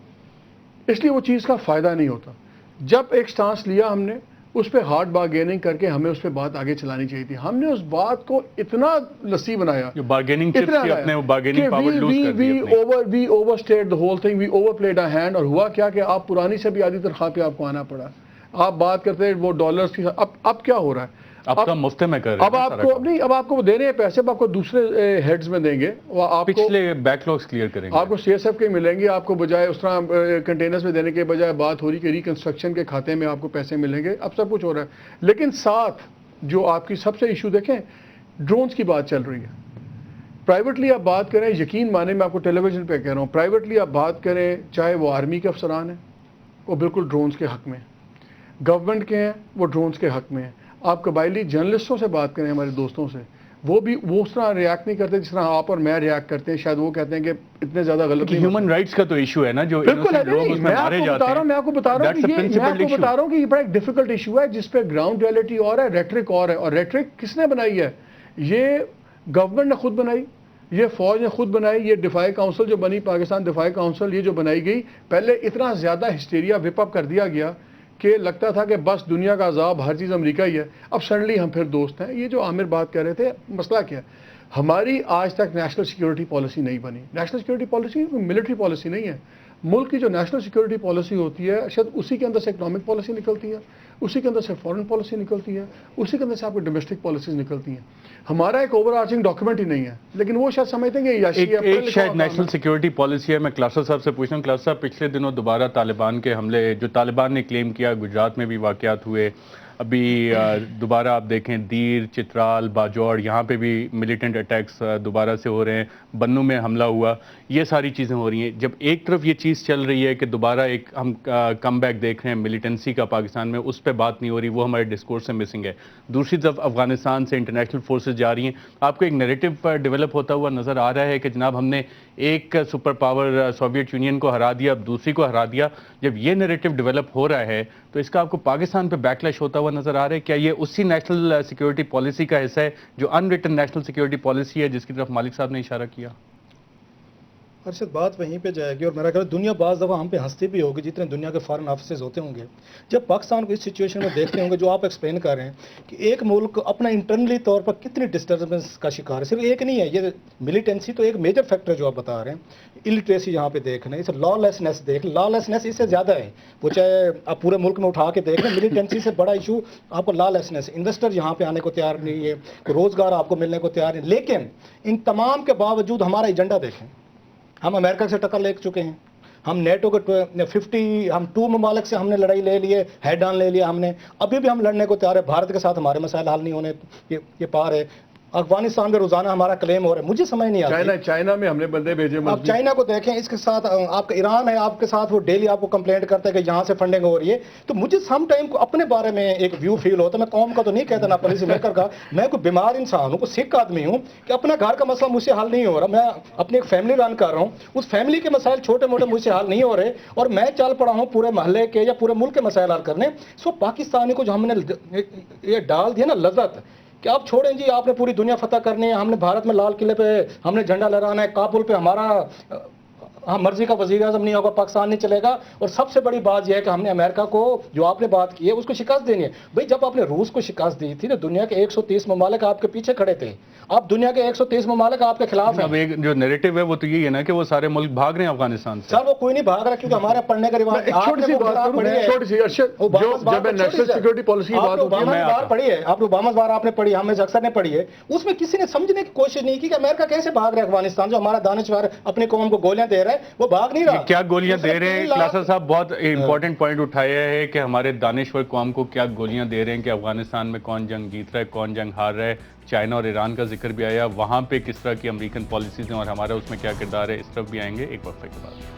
Speaker 4: اس لیے وہ چیز کا فائدہ نہیں ہوتا. جب ایک سٹانس لیا ہم نے, اس پہ ہارڈ بارگیننگ کر کے ہمیں اس پہ بات آگے چلانی چاہیے تھی. ہم نے اس بات کو اتنا لسی بنایا,
Speaker 1: جو بارگیننگ چپس تھی اپنے, وہ بارگیننگ پاور لوز کر دی اپنی.
Speaker 4: We overstate the whole thing, we overplayed a hand. اور ہوا کیا کہ آپ پرانی سے بھی آدھی تنخواہ پہ آپ کو آنا پڑا. آپ بات کرتے ہیں وہ ڈالرز کی, اب کیا ہو رہا ہے,
Speaker 1: اب تو مفت میں کر رہے ہیں.
Speaker 4: اب آپ کو نہیں, اب آپ کو دے رہے ہیں پیسے, اب آپ کو دوسرے ہیڈز میں دیں گے. آپ کو
Speaker 1: پچھلے بیک لاگس کلیئر کریں گے.
Speaker 4: آپ کو سی ایس ایف کے ملیں گے, آپ کو بجائے اس طرح کنٹینرز میں دینے کے بجائے بات ہو رہی کہ ریکنسٹرکشن کے کھاتے میں آپ کو پیسے ملیں گے. اب سب کچھ ہو رہا ہے. لیکن ساتھ جو آپ کی سب سے ایشو دیکھیں, ڈرونز کی بات چل رہی ہے. پرائیویٹلی آپ بات کریں, یقین مانے میں آپ کو ٹیلی ویژن پہ کہہ رہا ہوں, پرائیویٹلی آپ بات کریں, چاہے وہ آرمی کے افسران ہیں وہ بالکل ڈرونز کے حق میں, گورنمنٹ کے ہیں وہ ڈرونز کے حق میں ہیں. آپ قبائلی جرنلسٹوں سے بات کریں, ہمارے دوستوں سے, وہ بھی وہ اس طرح ریاکٹ نہیں کرتے جس طرح آپ اور میں ریاکٹ کرتے ہیں. شاید وہ کہتے ہیں کہ اتنے زیادہ غلط نہیں.
Speaker 1: ہیومن رائٹس کا تو ایشو ہے نا, جو
Speaker 4: بالکل ہے.
Speaker 1: لوگ اس میں مارے جاتے ہیں.
Speaker 4: میں آپ کو بتا رہا ہوں کہ یہ بڑا ایک ڈیفیکلٹ ایشو ہے جس پہ گراؤنڈ ریئلٹی اور ہے, ریٹرک اور ہے. اور ریٹرک کس نے بنائی ہے؟ یہ گورنمنٹ نے خود بنائی, یہ فوج نے خود بنائی, یہ دفاعی کونسل جو بنی, پاکستان دفاعی کونسل, یہ جو بنائی گئی, پہلے اتنا زیادہ ہسٹیریا وپ اپ کر دیا گیا کہ لگتا تھا کہ بس دنیا کا عذاب ہر چیز امریکہ ہی ہے. اب سڈنلی ہم پھر دوست ہیں. یہ جو عامر بات کہہ رہے تھے, مسئلہ کیا ہے؟ ہماری آج تک نیشنل سیکیورٹی پالیسی نہیں بنی. National security policy military policy نہیں ہے. ملک کی جو نیشنل سیکیورٹی پالیسی ہوتی ہے, شاید اسی کے اندر سے اکنامک پالیسی نکلتی ہے, اسی کے اندر سے فارن پالیسی نکلتی ہے, اسی کے اندر سے آپ کو ڈومیسٹک پالیسیز نکلتی ہیں. ہمارا ایک اوور آرچنگ ڈاکیومنٹ ہی نہیں ہے, لیکن وہ شاید سمجھتے ہیں کہ
Speaker 1: ایک شاید نیشنل سیکیورٹی پالیسی ہے. میں کلاسر صاحب سے پوچھ رہا ہوں, کلاسر صاحب پچھلے دنوں دوبارہ طالبان کے حملے جو طالبان نے کلیم کیا, گجرات میں بھی واقعات ہوئے, ابھی دوبارہ آپ دیکھیں دیر, چترال, باجوڑ, یہاں پہ بھی ملیٹنٹ اٹیکس دوبارہ سے ہو رہے ہیں, بنوں میں حملہ ہوا, یہ ساری چیزیں ہو رہی ہیں. جب ایک طرف یہ چیز چل رہی ہے کہ دوبارہ ایک ہم کم بیک دیکھ رہے ہیں ملیٹنسی کا پاکستان میں, اس پہ بات نہیں ہو رہی, وہ ہمارے ڈسکورس سے مسنگ ہے. دوسری طرف افغانستان سے انٹرنیشنل فورسز جا رہی ہیں. آپ کو ایک نیریٹو ڈیولپ ہوتا ہوا نظر آ رہا ہے کہ جناب ہم نے ایک سپر پاور سوویت یونین کو ہرا دیا, اب دوسری کو ہرا دیا. جب یہ نیریٹو ڈیولپ ہو رہا ہے تو اس کا آپ کو پاکستان پہ بیکلیش ہوتا ہوا نظر آ رہا ہے. کیا یہ اسی نیشنل سیکیورٹی پالیسی کا حصہ ہے جو in written national security policy ہے جس کی طرف مالک صاحب نے اشارہ کیا؟
Speaker 3: ارشد بات وہیں پہ جائے گی, اور میرا خیال ہے دنیا بعض دفعہ ہم پہ ہنستی بھی ہوگی جتنے دنیا کے فارن آفیسز ہوتے ہوں گے, جب پاکستان کو اس سچویشن میں دیکھتے ہوں گے جو آپ ایکسپلین کر رہے ہیں کہ ایک ملک اپنا انٹرنلی طور پر کتنی ڈسٹربنس کا شکار ہے. صرف ایک نہیں ہے, یہ ملیٹنسی تو ایک میجر فیکٹر جو آپ بتا رہے ہیں. الٹریسی یہاں پہ دیکھ رہے ہیں, لا لیسنس دیکھ, لا لیسنس اس سے زیادہ ہے, وہ چاہے آپ پورے ملک میں اٹھا کے دیکھ رہے ہیں, ملیٹنسی سے بڑا ایشو آپ کو لا لیسنس. انویسٹر یہاں پہ آنے کو تیار نہیں ہے, روزگار آپ کو ملنے کو تیار نہیں. لیکن ان تمام کے باوجود ہمارا ایجنڈا دیکھیں, ہم امریکہ سے ٹکر لے چکے ہیں, ہم نیٹو کے 2 ممالک سے ہم نے لڑائی لے لیے, ہیڈ آن لے لیا ہم نے, ابھی بھی ہم لڑنے کو تیار ہے. بھارت کے ساتھ ہمارے مسائل حل نہیں ہونے یہ پار ہے. افغانستان میں روزانہ ہمارا کلیم ہو رہا ہے. مجھے سمجھ نہیں آتا.
Speaker 4: چائنا میں ہم نے بندے بھیجے.
Speaker 3: آپ چائنا کو دیکھیں, اس کے ساتھ آپ کا ایران ہے, آپ کے ساتھ وہ ڈیلی آپ کو کمپلینٹ کرتا ہے کہ یہاں سے فنڈنگ ہو رہی ہے. تو مجھے سم ٹائم کو اپنے بارے میں ایک ویو فیل ہوتا ہے. میں قوم کا تو نہیں کہتا, نہ پالیسی میکر کا, میں کوئی بیمار انسان ہوں, کوئی سکھ آدمی ہوں کہ اپنا گھر کا مسئلہ مجھ سے حل نہیں ہو رہا. میں اپنی ایک فیملی رن کر رہا ہوں, اس فیملی کے مسائل چھوٹے موٹے مجھ سے حل نہیں ہو رہے, اور میں چل پڑا ہوں پورے محلے کے یا پورے ملک کے مسائل حل کرنے. سو پاکستانی کو جو ہم نے یہ ڈال دیا نا لذت کہ آپ چھوڑیں جی, آپ نے پوری دنیا فتح کرنی ہے, ہم نے بھارت میں لال قلعے پہ ہم نے جھنڈا لہرانا ہے, کابل پہ ہمارا مرضی کا وزیر اعظم نہیں ہوگا, پاکستان نہیں چلے گا. اور سب سے بڑی بات یہ ہے کہ ہم نے امریکہ کو جو آپ نے بات کی ہے اس کو شکست دینی ہے. بھائی جب آپ نے روس کو شکست دی تھی تو دنیا کے 130 ممالک آپ کے پیچھے کھڑے تھے, اب دنیا کے 130 ممالک آپ کے خلاف ہیں.
Speaker 1: اب ایک جو نیریٹو ہے وہ تو یہی ہے نا کہ وہ سارے ملک بھاگ رہے ہیں افغانستان سے.
Speaker 3: سر وہ کوئی نہیں بھاگ رہا, کیونکہ ہمارے پڑھنے کا رواج.
Speaker 4: چھوٹی سی بات جب نیشنل سیکورٹی پالیسی کی بات ہوتی ہے,
Speaker 3: پڑھی ہے آپ نے اوباما بار آپ نے پڑھی, ہم میں اکثر نے پڑھی ہے, اس میں کسی نے سمجھنے کی کوشش نہیں کی کہ امریکہ کیسے بھاگ رہا ہے افغانستان, جو ہمارا دانشور اپنی قوم کو گولیاں دے رہا ہے وہ بھاگ نہیں رہا.
Speaker 1: کیا گولیاں دے رہے ہیں؟ کلاسر صاحب بہت امپورٹنٹ پوائنٹ اٹھایا ہے کہ ہمارے دانشور قوم کو کیا گولیاں دے رہے ہیں کہ افغانستان میں کون جنگ جیت رہا ہے, کون جنگ ہار رہا ہے. چائنا اور ایران کا ذکر بھی آیا, وہاں پہ کس طرح کی امریکن پالیسیز ہیں اور ہمارا اس میں کیا کردار ہے, اس طرف بھی آئیں گے ایک وقفے کے بعد.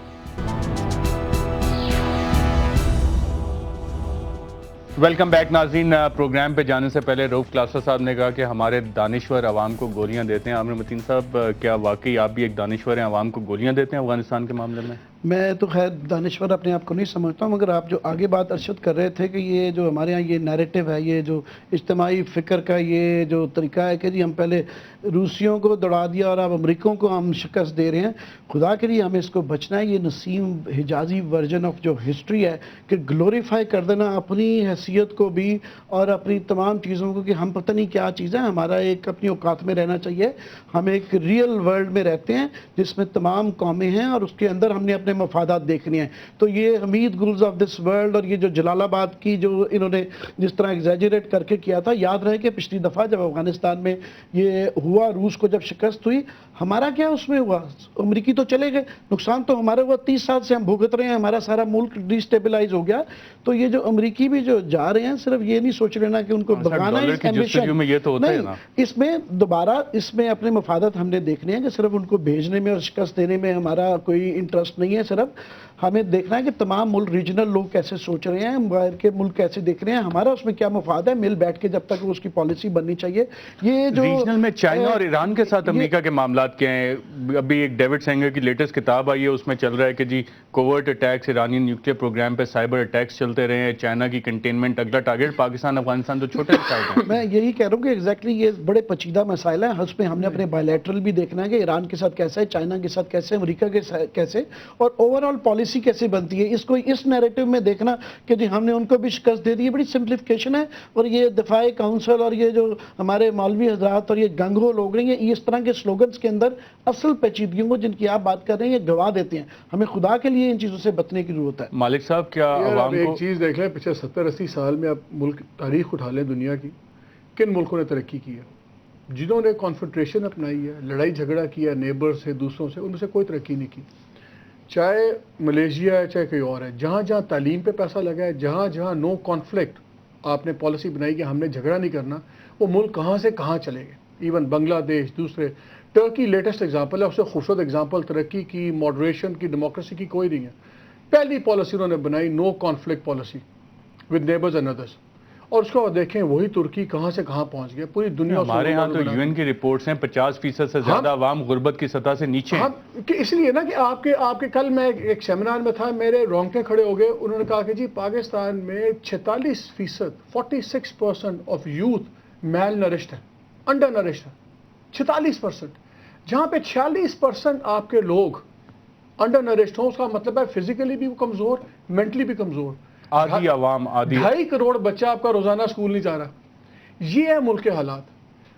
Speaker 1: ویلکم بیک ناظرین. پروگرام پہ جانے سے پہلے روف کلاسر صاحب نے کہا کہ ہمارے دانشور عوام کو گولیاں دیتے ہیں. عامر متین صاحب, کیا واقعی آپ بھی ایک دانشور ہیں, عوام کو گولیاں دیتے ہیں افغانستان کے معاملے میں؟
Speaker 2: میں تو خیر دانشور اپنے آپ کو نہیں سمجھتا ہوں، مگر آپ جو آگے بات ارشد کر رہے تھے کہ یہ جو ہمارے ہاں یہ نیریٹو ہے، یہ جو اجتماعی فکر کا یہ جو طریقہ ہے کہ جی ہم پہلے روسیوں کو دوڑا دیا اور اب امریکوں کو ہم شکست دے رہے ہیں، خدا کے لیے ہمیں اس کو بچنا ہے۔ یہ نسیم حجازی ورژن آف جو ہسٹری ہے کہ گلوریفائی کر دینا اپنی حیثیت کو بھی اور اپنی تمام چیزوں کو کہ ہم پتہ نہیں کیا چیز ہے، ہمارا ایک اپنی اوقات میں رہنا چاہیے۔ ہم ایک ریئل ورلڈ میں رہتے ہیں جس میں تمام قومیں ہیں اور اس کے اندر ہم نے اپنے مفادات دیکھنے ہیں۔ تو یہ حمید گلز آف دس ورلڈ اور یہ جو جلال آباد کی جو انہوں نے جس طرح ایگزیجریٹ کر کے کیا تھا، یاد رہے کہ پچھلی دفعہ جب افغانستان میں یہ ہوا، روس کو جب شکست ہوئی، ہمارا کیا اس میں ہوا؟ امریکی تو چلے گئے، نقصان تو ہمارا ہوا، 30 سال سے ہم بھگت رہے ہیں، ہمارا سارا ملک ڈیسٹیبلائز ہو گیا۔ تو یہ جو امریکی بھی جو جا رہے ہیں، صرف یہ نہیں سوچ لینا کہ ان کو بھگانا
Speaker 1: ڈالر کی جستجو میں یہ تو ہوتا ہے نا،
Speaker 2: اس میں دوبارہ اس میں اپنے مفادات ہم نے دیکھنے ہیں کہ صرف ان کو بھیجنے میں اور شکست دینے میں ہمارا کوئی انٹرسٹ نہیں ہے۔ صرف ہمیں دیکھنا ہے کہ تمام ملک ریجنل لوگ کیسے سوچ رہے ہیں، باہر کے ملک کیسے دیکھ رہے ہیں، ہمارا اس میں کیا مفاد ہے، مل بیٹھ کے جب تک اس کی پالیسی بننی چاہیے۔ یہ جو
Speaker 1: ریجنل میں چائنا اور ایران کے ساتھ امریکہ کے معاملات کیا ہیں؟ ابھی ایک ڈیوڈ سینگر کی لیٹسٹ کتاب آئی ہے، اس میں چل رہا ہے کہ جی کوورٹ اٹیکس، ایرانی نیوکلیر پروگرام پہ سائبر اٹیکس چلتے رہے ہیں، چائنا کی کنٹینمنٹ اگلا ٹارگیٹ پاکستان، افغانستان تو چھوٹے سائٹ ہیں۔
Speaker 2: میں یہی کہہ رہا ہوں کہ ایگزیکٹلی یہ بڑے پیچیدہ مسائل ہیں، اس میں ہم نے اپنے بائیلیٹرل بھی دیکھنا ہے کہ ایران کے ساتھ کیسے ہے، چائنا کے ساتھ کیسے، امریکہ کے ساتھ کیسے، اور اوور آل پالیسی کیسے بنتی ہے۔ اس کو اس نیریٹو میں دیکھنا کہ جی ہم نے ان کو بھی شکست دے دی، یہ بڑی سمپلیفیکیشن ہے۔ اور یہ دفاعی کونسل اور یہ جو ہمارے مولوی حضرات اور یہ گنگو لوگ ہیں، یہ اس طرح کے سلوگنز کے اندر اصل پیچیدگیوں کو جن کی آپ بات کر رہے ہیں یہ گوا دیتے ہیں۔ ہمیں خدا کے لیے ان چیزوں سے بچنے کی ضرورت ہے۔
Speaker 1: مالک صاحب کیا عوام
Speaker 4: ایک
Speaker 1: کو
Speaker 4: چیز دیکھ لیں، پچھلے 70-80 سال میں اب ملک تاریخ اٹھا لیں دنیا کی، کن ملکوں نے ترقی کی ہے؟ جنہوں نے کانفنٹریشن اپنائی ہے، لڑائی جھگڑا کیا نیبر سے، دوسروں سے، ان میں سے کوئی ترقی نہیں کی۔ چاہے ملیشیا ہے، چاہے کوئی اور ہے، جہاں جہاں تعلیم پہ پیسہ لگا ہے، جہاں جہاں نو کانفلکٹ آپ نے پالیسی بنائی کہ ہم نے جھگڑا نہیں کرنا، وہ ملک کہاں سے کہاں چلے گئے۔ ایون بنگلہ دیش، دوسرے، ٹرکی لیٹسٹ ایگزامپل ہے، اس سے خوبصورت ایگزامپل، ترقی کی، ماڈریشن کی، ڈیموکریسی کی کوئی نہیں ہے۔ پہلی پالیسی انہوں نے بنائی no conflict policy with neighbours and others, اور اس کو دیکھیں وہی ترکی کہاں سے کہاں پہنچ گیا، پوری دنیا۔
Speaker 1: ہمارے ہاں تو یو این کی رپورٹس ہیں 50% سے زیادہ عوام غربت کی سطح سے نیچے ہیں۔
Speaker 4: کہ اس لیے نا کہ آپ کے کل میں ایک سیمینار میں تھا، میرے رونگٹے کھڑے ہو گئے، انہوں نے کہا کہ جی پاکستان میں 46%، 46% آف یوتھ میل نرشڈ ہے، انڈر نرشڈ ہے، 46%۔ جہاں پہ 46% آپ کے لوگ انڈر نرشڈ ہوں، اس کا مطلب ہے فزیکلی بھی کمزور، مینٹلی بھی کمزور۔
Speaker 1: آدھی عوام، آدھی
Speaker 4: 2.5 کروڑ بچہ آپ کا روزانہ اسکول نہیں جا رہا۔ یہ ہے ملک کے حالات،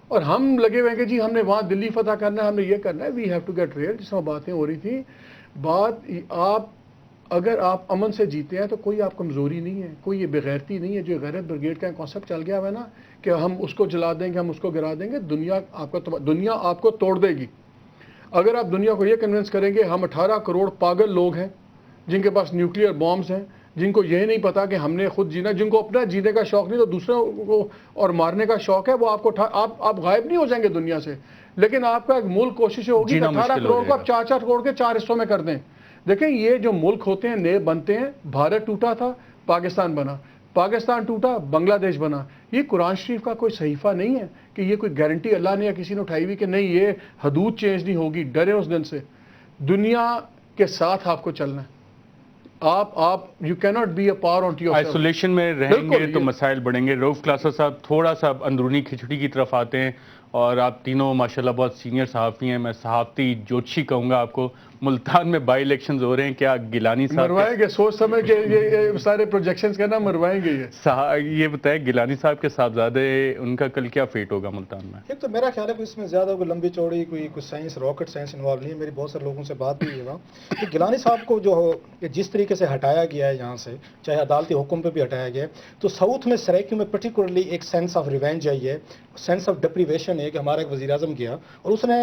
Speaker 4: اور ہم لگے ہوئے ہیں کہ جی ہم نے وہاں دلی فتح کرنا ہے، ہم نے یہ کرنا ہے۔ We have to get real, جس میں باتیں ہو رہی تھیں، آپ اگر آپ امن سے جیتے ہیں تو کوئی آپ کمزوری نہیں ہے، کوئی یہ بغیرتی نہیں ہے۔ جو غیرت بریگیڈ کا کانسیپٹ چل گیا ہے نا کہ ہم اس کو جلا دیں گے، ہم اس کو گرا دیں گے، دنیا آپ کو توڑ دے گی۔ اگر آپ دنیا کو یہ کنونس کریں گے ہم 18 کروڑ پاگل لوگ ہیں جن کے پاس نیوکلیئر بامز ہیں، جن کو یہ نہیں پتا کہ ہم نے خود جینا، جن کو اپنا جینے کا شوق نہیں تو دوسروں کو اور مارنے کا شوق ہے، وہ آپ غائب نہیں ہو جائیں گے دنیا سے، لیکن آپ کا ایک ملک کوشش ہوگی کہ 18 کروڑ کو آپ 4 کروڑ کے 4 حصوں میں کر دیں۔ دیکھیں یہ جو ملک ہوتے ہیں نئے بنتے ہیں، بھارت ٹوٹا تھا، پاکستان بنا، پاکستان ٹوٹا، بنگلہ دیش بنا۔ یہ قرآن شریف کا کوئی صحیفہ نہیں ہے کہ یہ کوئی گارنٹی اللہ نے یا کسی نے اٹھائی ہوئی کہ نہیں یہ حدود چینج نہیں ہوگی۔ ڈرے اس دن سے، دنیا کے ساتھ آپ کو چلنا ہے۔ آپ you can not be a power unto yourself.
Speaker 1: Isolation میں رہیں گے تو مسائل بڑھیں گے۔ رؤف کلاسر صاحب تھوڑا سا اندرونی کھچڑی کی طرف آتے ہیں، اور آپ تینوں ماشاءاللہ بہت سینئر صحافی ہیں، میں صحافتی جوتشی کہوں گا آپ کو۔ ملتان میں بائی الیکشنز ہو رہے ہیں، کیا گیلانی صاحب
Speaker 4: مروائیں گے؟ سوچ سمجھ کے یہ سارے پروجیکشنز کرنا، مروائیں گے
Speaker 1: یہ بتائیں گیلانی صاحب کے صاحبزادے ان کا کل کیا فیٹ ہوگا ملتان میں؟
Speaker 3: ایک تو میرا خیال ہے کہ اس میں زیادہ کوئی لمبی چوڑی کوئی سائنس، راکٹ سائنس انوالو نہیں ہے۔ میری بہت سارے لوگوں سے بات بھی ہے کہ گیلانی صاحب کو جو کہ جس طریقے سے ہٹایا گیا ہے یہاں سے، چاہے عدالتی حکم پہ بھی ہٹایا گیا ہے، تو ساؤتھ میں سریکیو میں پرٹیکولرلی ایک سینس آف ریونج آئی ہے، سینس آف ڈپریویشن ہے کہ ہمارا ایک وزیر اعظم گیا اور اس نے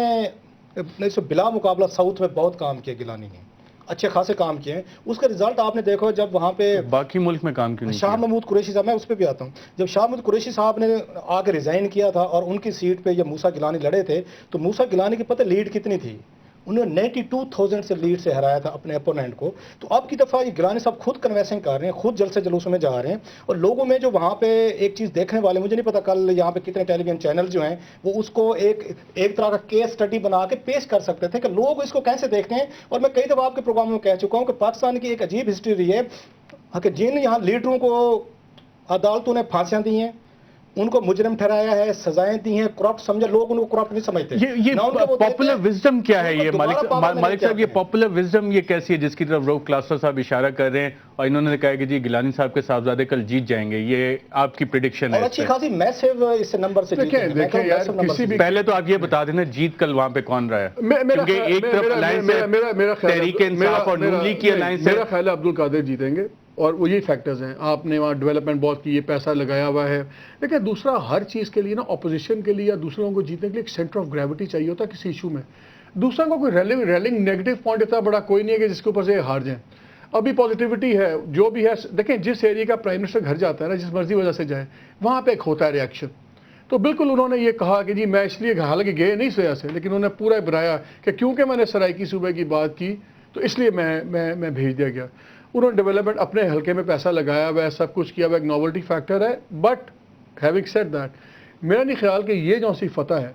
Speaker 3: بلا مقابلہ ساؤتھ میں بہت کام کیا، گیلانی نے اچھے خاصے کام کیے ہیں۔ اس کا رزلٹ آپ نے دیکھو جب وہاں پہ
Speaker 1: باقی ملک میں کام کیوں نہیں
Speaker 3: شاہ محمود قریشی صاحب، میں اس پہ بھی آتا ہوں، جب شاہ محمود قریشی صاحب نے آ کے ریزائن کیا تھا اور ان کی سیٹ پہ جب موسیٰ گیلانی لڑے تھے تو موسیٰ گیلانی کی پتہ لیڈ کتنی تھی، انہوں نے 92,000 سے لیڈ سے ہرایا تھا اپنے اپوننٹ کو. تو اب کی دفعہ یہ گیلانی صاحب خود کنوینسنگ کر رہے ہیں, خود جلسے جلوسوں میں جا رہے ہیں, اور لوگوں میں جو وہاں پہ ایک چیز دیکھنے والے, مجھے نہیں پتا کل یہاں پہ کتنے ٹیلی ویژن چینل جو ہیں وہ اس کو ایک طرح کا کیس اسٹڈی بنا کے پیش کر سکتے تھے کہ لوگ اس کو کیسے دیکھتے ہیں. اور میں کئی دفعہ آپ کے پروگراموں میں کہہ چکا ہوں کہ پاکستان کی ایک عجیب ہسٹری رہی ہے کہ جن یہاں لیڈروں کو عدالتوں نے پھانسیاں دی ہیں, ان کو مجرم ٹھہرایا ہے, سزائیں دی ہیں, کرپٹ سمجھے, لوگ ان کو کرپٹ نہیں سمجھتے.
Speaker 1: یہ پاپولر وزڈم کیا ہے یہ مالک صاحب, یہ پاپولر وزڈم یہ کیسی ہے جس کی طرف روف کلاسر صاحب اشارہ کر رہے ہیں, اور انہوں نے کہا کہ جی گیلانی صاحب کے صاحبزادے کل جیت جائیں گے, یہ آپ کی پریڈکشن ہے؟
Speaker 3: اور اچھی خاصی میسو اس نمبر سے
Speaker 4: دیکھیں یار, کسی بھی
Speaker 1: پہلے تو آپ یہ بتا دینا جیت کل وہاں پہ کون رہا ہے, کیونکہ ایک طرف الائنس ہے تحریک انصاف اور نون لیگ کی الائنس ہے.
Speaker 4: میرا خیال ہے عبد القادر جیتیں گے, اور وہ یہی فیکٹرز ہیں. آپ نے وہاں ڈیولپمنٹ بہت کی ہے, پیسہ لگایا ہوا ہے, لیکن دوسرا ہر چیز کے لیے نا اپوزیشن کے لیے یا دوسروں کو جیتنے کے لیے ایک سینٹر آف گریوٹی چاہیے ہوتا ہے کسی ایشو میں. دوسرا کو کوئی ریلنگ نیگیٹو پوائنٹ اتنا بڑا کوئی نہیں ہے کہ جس کے اوپر سے ہار جائیں. ابھی پازیٹیوٹی ہے جو بھی ہے, دیکھیں جس ایریا کا پرائم منسٹر گھر جاتا ہے نا, جس مرضی وجہ سے جائے, وہاں پہ ایک ہوتا ہے ریئیکشن. تو بالکل انہوں نے یہ کہا کہ جی میں اس لیے, حالانکہ گئے نہیں سویا سے, لیکن انہوں نے پورا برایا کہ کیونکہ میں نے سرائیکی صوبے کی بات کی تو اس لیے میں بھیج دیا گیا. انہوں نے ڈیولپمنٹ اپنے حلقے میں پیسہ لگایا ہوا ہے, سب کچھ کیا ہوا ہے, ایک نوولٹی فیکٹر ہے. بٹ ہیونگ سیڈ دیٹ, میرا نہیں خیال کہ یہ جو سی فتح ہے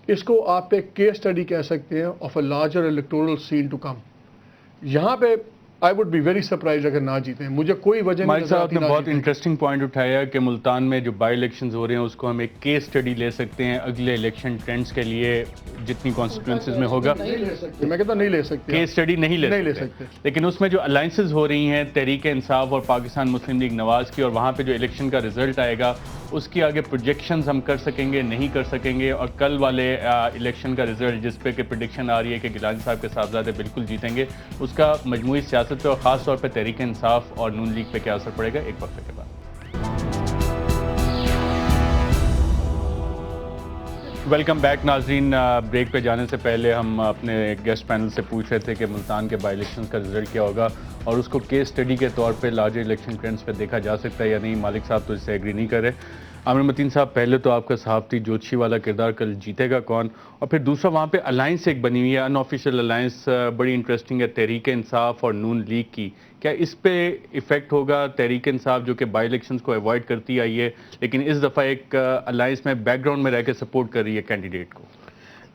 Speaker 4: اس کو آپ ایک کیس اسٹڈی کہہ سکتے ہیں of a larger electoral scene to come. یہاں پہ I would be very surprise اگر نہ جیتیں. مجھے کوئی وجہ نہیں.
Speaker 1: صاحب نے بہت انٹرسٹنگ پوائنٹ اٹھایا کہ ملتان میں جو بائی الیکشنز ہو رہے ہیں اس کو ہم ایک کیس اسٹڈی لے سکتے ہیں اگلے الیکشن ٹرینڈز کے لیے جتنی کانسٹیٹوئنسیز میں ہوگا.
Speaker 4: میں کہتا نہیں لے سکتے,
Speaker 1: کیس اسٹڈی نہیں لے سکتے, لیکن اس میں جو الائنسز ہو رہی ہیں تحریک انصاف اور پاکستان مسلم لیگ نواز کی, اور وہاں پہ جو الیکشن کا رزلٹ آئے گا اس کی آگے پروجیکشنز ہم کر سکیں گے نہیں کر سکیں گے. اور کل والے الیکشن کا رزلٹ جس پہ کہ پریڈکشن آ رہی ہے کہ گیلانی صاحب کے صاحبزادے بالکل جیتیں گے, اس کا مجموعی سیاست پہ اور خاص طور پہ تحریک انصاف اور نون لیگ پہ کیا اثر پڑے گا, ایک وقفے کے بعد. ویلکم بیک ناظرین. بریک پہ جانے سے پہلے ہم اپنے گیسٹ پینل سے پوچھ رہے تھے کہ ملتان کے بائی الیکشن کا رزلٹ کیا ہوگا اور اس کو کیس اسٹڈی کے طور پہ لارجر الیکشن ٹرینڈز پہ دیکھا جا سکتا ہے یا نہیں. مالک صاحب تو اس سے ایگری نہیں کر رہے. عامر متین صاحب, پہلے تو آپ کا صحافتی جوتشی والا کردار کل جیتے گا کون, اور پھر دوسرا وہاں پہ الائنس ایک بنی ہوئی ہے, ان آفیشیل الائنس بڑی انٹرسٹنگ ہے تحریک انصاف اور نون لیگ کی. کیا اس پہ ایفیکٹ ہوگا؟ تحریک انصاف جو کہ بائی الیکشنز کو ایوائڈ کرتی آئی ہے لیکن اس دفعہ ایک الائنس میں بیک گراؤنڈ میں رہ کے سپورٹ کر رہی ہے کینڈیڈیٹ کو.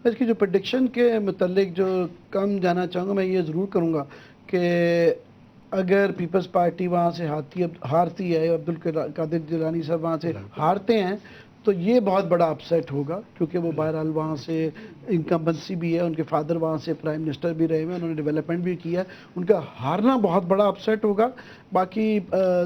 Speaker 2: اس کی جو پریڈکشن کے متعلق جو کم جانا چاہوں گا, میں یہ ضرور کروں گا کہ اگر پیپلز پارٹی وہاں سے ہارتی ہے, عبد القادر جیلانی صاحب وہاں سے ہارتے ہیں تو یہ بہت بڑا اپسیٹ ہوگا, کیونکہ وہ بہرحال وہاں سے انکمبنسی بھی ہے, ان کے فادر وہاں سے پرائم منسٹر بھی رہے ہوئے, انہوں نے ڈیولپمنٹ بھی کیا ہے, ان کا ہارنا بہت بڑا اپسیٹ ہوگا. باقی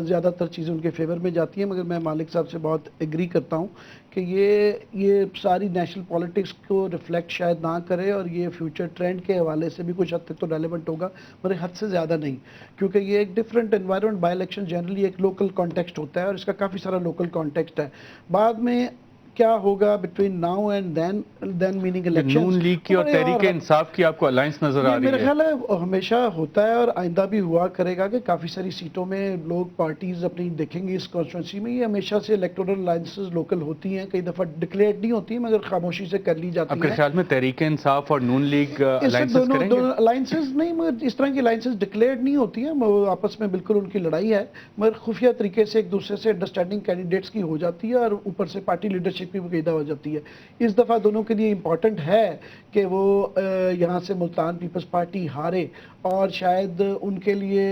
Speaker 2: زیادہ تر چیزیں ان کے فیور میں جاتی ہیں, مگر میں مالک صاحب سے بہت ایگری کرتا ہوں کہ یہ ساری نیشنل پالیٹکس کو ریفلیکٹ شاید نہ کرے, اور یہ فیوچر ٹرینڈ کے حوالے سے بھی کچھ حد تک تو ریلیونٹ ہوگا مگر حد سے زیادہ نہیں, کیونکہ یہ ایک different environment. By election generally ایک لوکل کانٹیکسٹ ہوتا ہے اور اس کا کافی سارا لوکل کانٹیکسٹ ہے. بعد میں کیا ہوگا between now and then meaning election.
Speaker 1: Noon League کی اور تحریک انصاف کی آپ کو الائنس نظر آ رہی ہے؟
Speaker 2: میرا خیال ہے ہمیشہ ہوتا ہے اور آئندہ بھی ہوا کرے گا کہ کافی ساری سیٹوں میں لوگ پارٹیز اپنی دیکھیں گے اس کانسٹیٹوئنسی میں. یہ ہمیشہ سے الیکٹورل الائنسز لوکل ہوتی ہیں, کئی دفعہ ڈکلیئرڈ نہیں ہوتی ہیں مگر خاموشی سے کر لی جاتی ہیں.
Speaker 1: آپ کے خیال میں تحریک انصاف اور نون لیگ الائنسز کریں گے؟
Speaker 2: الائنسز نہیں, مگر اس طرح کی الائنسز ڈکلیئرڈ نہیں ہوتی ہیں, آپس میں بالکل ان کی لڑائی ہے, مگر خفیہ طریقے سے ایک دوسرے سے انڈرسٹینڈنگ کینڈیڈیٹس کی ہو جاتی ہے اور اوپر سے پارٹی لیڈرشپ بھی باقاعدہ ہو جاتی ہے. اس دفعہ دونوں کے لیے امپورٹنٹ ہے کہ وہ یہاں سے ملتان پیپلز پارٹی ہارے, اور شاید ان کے لیے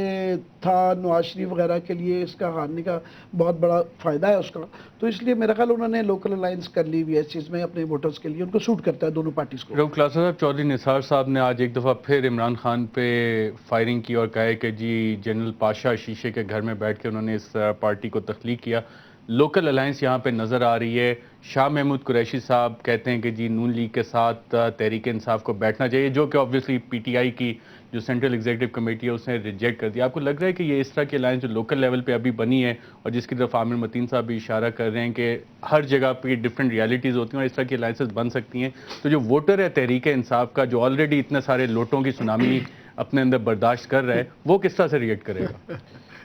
Speaker 2: تھا نواز شریف وغیرہ کے لیے اس کا ہارنے کا بہت بڑا فائدہ ہے اس کا. تو اس لیے میرا خیال انہوں نے لوکل الائنس کر لی ہوئی ہے اس چیز میں اپنے ووٹرز کے لیے, ان کو سوٹ کرتا ہے دونوں پارٹیز کو.
Speaker 1: روف کلاسر صاحب, چودھری نثار صاحب نے آج ایک دفعہ پھر عمران خان پہ فائرنگ کی اور کہا کہ جی جنرل پاشا شیشے کے گھر میں بیٹھ کے انہوں نے اس پارٹی کو تخلیق کیا. لوکل الائنس یہاں پہ نظر آ رہی ہے. شاہ محمود قریشی صاحب کہتے ہیں کہ جی نون لیگ کے ساتھ تحریک انصاف کو بیٹھنا چاہیے, جو کہ آبویسلی پی ٹی آئی کی جو سینٹرل ایگزیکٹو کمیٹی ہے اس نے ریجیکٹ کر دیا. آپ کو لگ رہا ہے کہ یہ اس طرح کی الائنس جو لوکل لیول پہ ابھی بنی ہے اور جس کی طرف عامر متین صاحب بھی اشارہ کر رہے ہیں کہ ہر جگہ پہ ڈفرینٹ ریالٹیز ہوتی ہیں اور اس طرح کی الائنسز بن سکتی ہیں, تو جو ووٹر ہے تحریک انصاف کا جو آلریڈی اتنے سارے لوٹوں کی سونامی اپنے اندر برداشت کر رہا ہے, وہ کس طرح سے ریئیکٹ کرے گا؟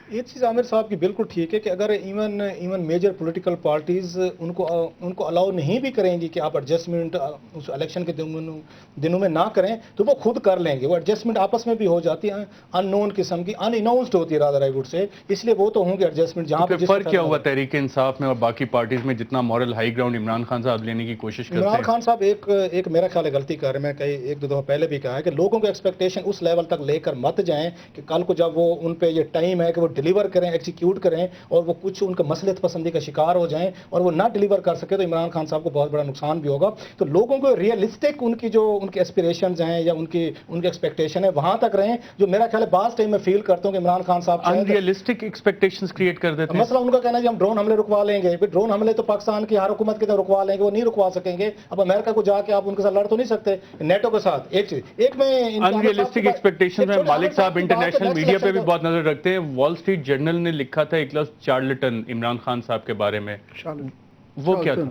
Speaker 3: ایک چیز عامر صاحب کی بالکل ٹھیک ہے کہ اگر ایون میجر پولیٹیکل پارٹیز ان کو الاؤ نہیں بھی کریں گی کہ آپ ایڈجسٹمنٹ اس الیکشن کے دنوں میں نہ کریں تو وہ خود کر لیں گے. وہ ایڈجسٹمنٹ آپس میں بھی ہو جاتی ہے, ان نون قسم کی, ان اناؤنسڈ ہوتی ہے رادر آئی وڈ سے, اس لیے وہ تو ہوں گے ایڈجسٹمنٹ جہاں پہ.
Speaker 1: فرق کیا ہوا تحریک انصاف میں اور باقی پارٹیز میں جتنا moral high ground Imran Khan صاحب لینے کی کوشش کرتے ہیں؟
Speaker 3: عمران خان صاحب ایک میرا خیال ہے غلطی کر رہے ہیں, میں ایک دو دفعہ پہلے بھی کہا ہے کہ لوگوں کو ایکسپیکٹیشن اس لیول تک لے کر مت جائیں کہ کل کو جب وہ ان پہ یہ ٹائم ہے کہ وہ ڈیلیور کریں, ایکسیکیوٹ کریں, اور وہ کچھ ان کا مصلحت پسندی کا شکار ہو جائیں اور وہ نہ ڈیلیور کر سکے تو عمران خان صاحب کو بہت بڑا نقصان بھی ہوگا. تو لوگوں کو ریئلسٹک ان کی ایسپریشنز ہیں یا ان کی ایکسپیکٹیشن ہے وہاں تک رہیں, جو میرا خیال ہے بعض ٹائم میں فیل کرتا ہوں کہ عمران خان صاحب
Speaker 1: ان ریئلسٹک ایکسپیکٹیشنز کریٹ کر دیتے ہیں.
Speaker 3: مسئلہ ان کا کہنا ہے کہ ہم ڈرون حملے رکوا لیں گے. ڈرون حملے تو پاکستان کی ہر حکومت کے رکوا لیں گے, وہ نہیں رکوا سکیں گے. اب امریکہ کو جا کے آپ ان کے ساتھ لڑ تو نہیں سکتے, نیٹو کے ساتھ. ایک میں
Speaker 1: ان ریئلسٹک ایکسپیکٹیشن میں مالک صاحب انٹرنیشنل میڈیا پہ بھی بہت نظر رکھتے ہیں. وال اسٹریٹ جرنل نے لکھا تھا ایک لفظ چارلٹن عمران خان صاحب کے بارے میں, وہ کیا تھا؟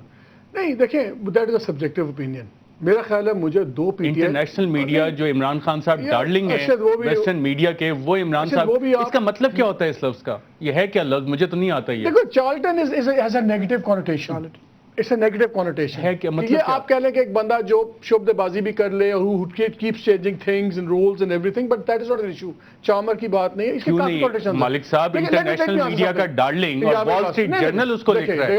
Speaker 4: نہیں دیکھیں, that is a subjective opinion. میرا خیال ہے مجھے دو P T I
Speaker 1: international media جو عمران خان صاحب ڈارلنگ ہے ویسٹرن میڈیا کے, وہ عمران صاحب, اس کا مطلب کیا ہوتا ہے اس لفظ کا؟ یہ ہے کیا لفظ؟ مجھے تو نہیں آتا یہ.
Speaker 4: دیکھو charlatan has a negative connotation. It's a negative connotation
Speaker 1: ہے کہ مطلب
Speaker 4: یہ آپ کہہ لیں کہ ایک بندہ جو شعبدے بازی بھی کر لے اور keeps changing things and rules and everything, but that is not an issue. چامر کی بات نہیں ہے, اس کے کافی کنوٹیشن.
Speaker 1: مالک صاحب انٹرنیشنل میڈیا کا ڈارلنگ اور وال اسٹریٹ جرنل اس کو لکھ رہا ہے.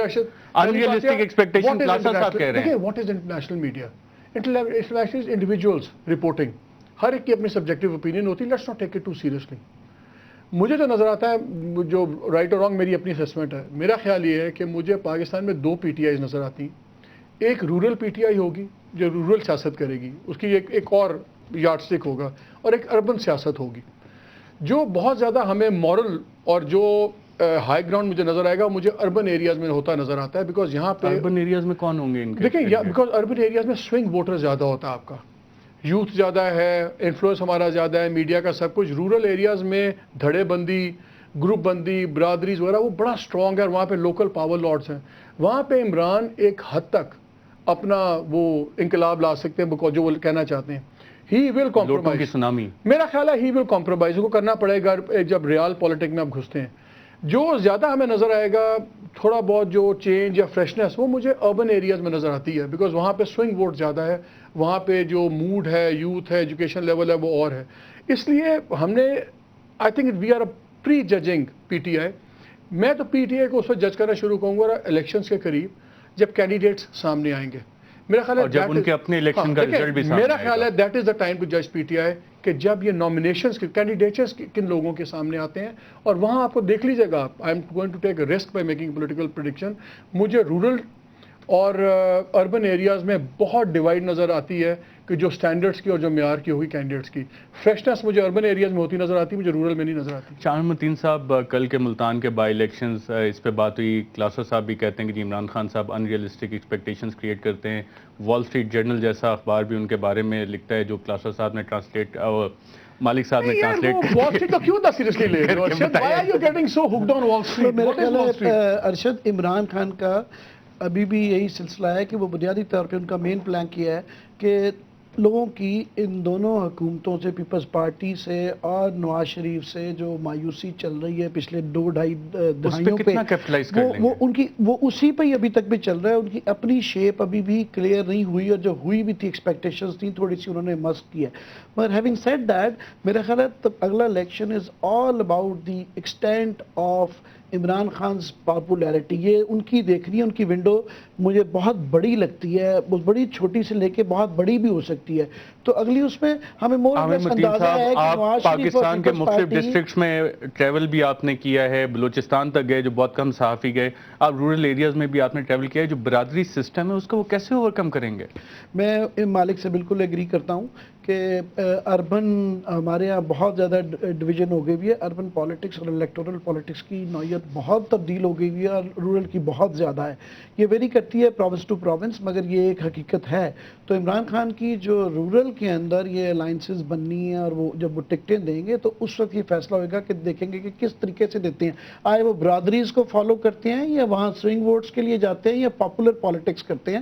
Speaker 1: ان ریئلسٹک ایکسپیکٹیشن کلاسز صاحب کہہ رہے ہیں.
Speaker 4: What is international media? International is individuals reporting, ہر ایک کی اپنی سبجیکٹو اوپینین ہوتی ہے. Let's not take it too seriously. مجھے جو نظر آتا ہے, جو رائٹ اور رانگ میری اپنی اسسمنٹ ہے, میرا خیال یہ ہے کہ مجھے پاکستان میں دو پی ٹی آئیز نظر آتی ہیں. ایک رورل پی ٹی آئی ہوگی جو رورل سیاست کرے گی, اس کی ایک اور یارڈ اسٹک ہوگا, اور ایک اربن سیاست ہوگی جو بہت زیادہ ہمیں مورل اور جو ہائی گراؤنڈ مجھے نظر آئے گا مجھے اربن ایریاز میں ہوتا نظر آتا ہے. بیکاز یہاں پہ
Speaker 1: اربن ایریاز میں کون ہوں گے ان کے؟
Speaker 4: دیکھیں بیکاز اربن ایریاز میں سوئنگ ووٹر زیادہ ہوتا ہے, آپ کا یوتھ زیادہ ہے, انفلوئنس ہمارا زیادہ ہے, میڈیا کا سب کچھ. رورل ایریاز میں دھڑے بندی, گروپ بندی, برادریز وغیرہ وہ بڑا اسٹرانگ ہے, اور وہاں پہ لوکل پاور لارڈس ہیں. وہاں پہ عمران ایک حد تک اپنا وہ انقلاب لا سکتے ہیں جو وہ کہنا چاہتے ہیں. ہی ول کمپرومائز کی سونامی, میرا خیال ہے ہی ول کمپرومائز کو کرنا پڑے گا جب ریال پالیٹک میں آپ گھستے ہیں. جو زیادہ ہمیں نظر آئے گا تھوڑا بہت جو چینج یا فریشنس, وہ مجھے اربن ایریاز میں نظر آتی ہے. بیکاز وہاں پہ سوئنگ ووٹ زیادہ ہے, وہاں پہ جو موڈ ہے, یوتھ ہے, ایجوکیشن لیول ہے, وہ اور ہے. اس لیے ہم نے I think we are a prejudging P T I. میں تو پی ٹی آئی کو اس وقت جج کرنا شروع کروں گا الیکشنز کے قریب جب کینڈیڈیٹس سامنے آئیں گے. میرا خیال ہے
Speaker 1: جب ان کے اپنے الیکشن کا رزلٹ بھی سامنے
Speaker 4: میرا خیال ہے that is the time to جج پی ٹی آئی, کہ جب یہ نامینیشنز کے کینڈیڈیٹس کن لوگوں کے سامنے آتے ہیں, اور وہاں آپ کو دیکھ لیجیے گا. I am going to take a risk by making political prediction. مجھے رورل اور اربن ایریاز میں بہت ڈیوائڈ نظر آتی ہے کہ جو سٹینڈرڈس کی اور جو معیار کی ہوگی کینڈیڈیٹس کی. فریشنس مجھے اربن ایریاز میں ہوتی نظر آتی ہے, مجھے رورل میں نہیں نظر آتی.
Speaker 1: شاہ متین صاحب, کل کے ملتان کے بائی الیکشنز اس پہ بات ہوئی. کلاسر صاحب بھی کہتے ہیں کہ عمران خان صاحب ان ریئلسٹک ایکسپیکٹیشنز کریٹ کرتے ہیں. وال اسٹریٹ جرنل جیسا اخبار بھی ان کے بارے میں لکھتا ہے, جو کلاسر صاحب نے ٹرانسلیٹ, مالک صاحب نے ٹرانسلیٹ.
Speaker 4: وال اسٹریٹ کو کیوں نہ سیریسلی لے رہے ہو Arshad? Why are you getting so hooked on Wall Street?
Speaker 2: Arshad, Imran Khan کا ابھی بھی یہی سلسلہ ہے کہ وہ بنیادی طور پہ ان کا مین پلان کیا ہے کہ لوگوں کی ان دونوں حکومتوں سے, پیپلز پارٹی سے اور نواز شریف سے جو مایوسی چل رہی ہے پچھلے 2-2.5 دہائیوں پہ, وہ اسی پہ ہی ابھی تک بھی چل رہا ہے. ان کی اپنی شیپ ابھی بھی کلیئر نہیں ہوئی, اور جو ہوئی بھی تھی ایکسپیکٹیشنز تھیں تھوڑی سی انہوں نے مسک کی ہے. مگر ہیونگ سیڈ دیٹ, میرا خیال ہے اگلا election is all about the extent of Imran Khan's popularity. یہ ان کی دیکھنی ہے, ان کی ونڈو مجھے بہت بڑی لگتی ہے, بڑی چھوٹی سے لے کے بہت بڑی بھی ہو سکتی ہے. تو اگلی اس میں ہمیں مور اندازہ ہے کہ
Speaker 1: آپ پاکستان کے مختلف ڈسٹرکٹس میں ٹریول بھی آپ نے کیا ہے, بلوچستان تک گئے جو بہت کم صحافی گئے, آپ رورل ایریاز میں بھی آپ نے ٹریول کیا ہے. جو برادری سسٹم ہے اس کو وہ کیسے اوورکم کریں گے؟
Speaker 2: میں مالک سے بالکل ایگری کرتا ہوں کہ اربن ہمارے یہاں بہت زیادہ ڈویژن ہو گئی ہوئی ہے. اربن پالیٹکس اور الیکٹورل پالیٹکس کی نوعیت بہت تبدیل ہو گئی ہوئی ہے, اور رورل کی بہت زیادہ ہے. یہ ویری کرتی ہے پروونس ٹو پروونس, مگر یہ ایک حقیقت ہے. تو عمران خان کی جو رورل کے اندر یہ الائنسز بننی ہیں, اور وہ جب وہ ٹکٹیں دیں گے تو اس وقت یہ فیصلہ ہوگا کہ دیکھیں گے کہ کس طریقے سے دیتے ہیں. آئے وہ برادریز کو فالو کرتے ہیں یا وہاں سوئنگ ووٹس کے لیے جاتے ہیں یا پاپولر پالیٹکس کرتے ہیں.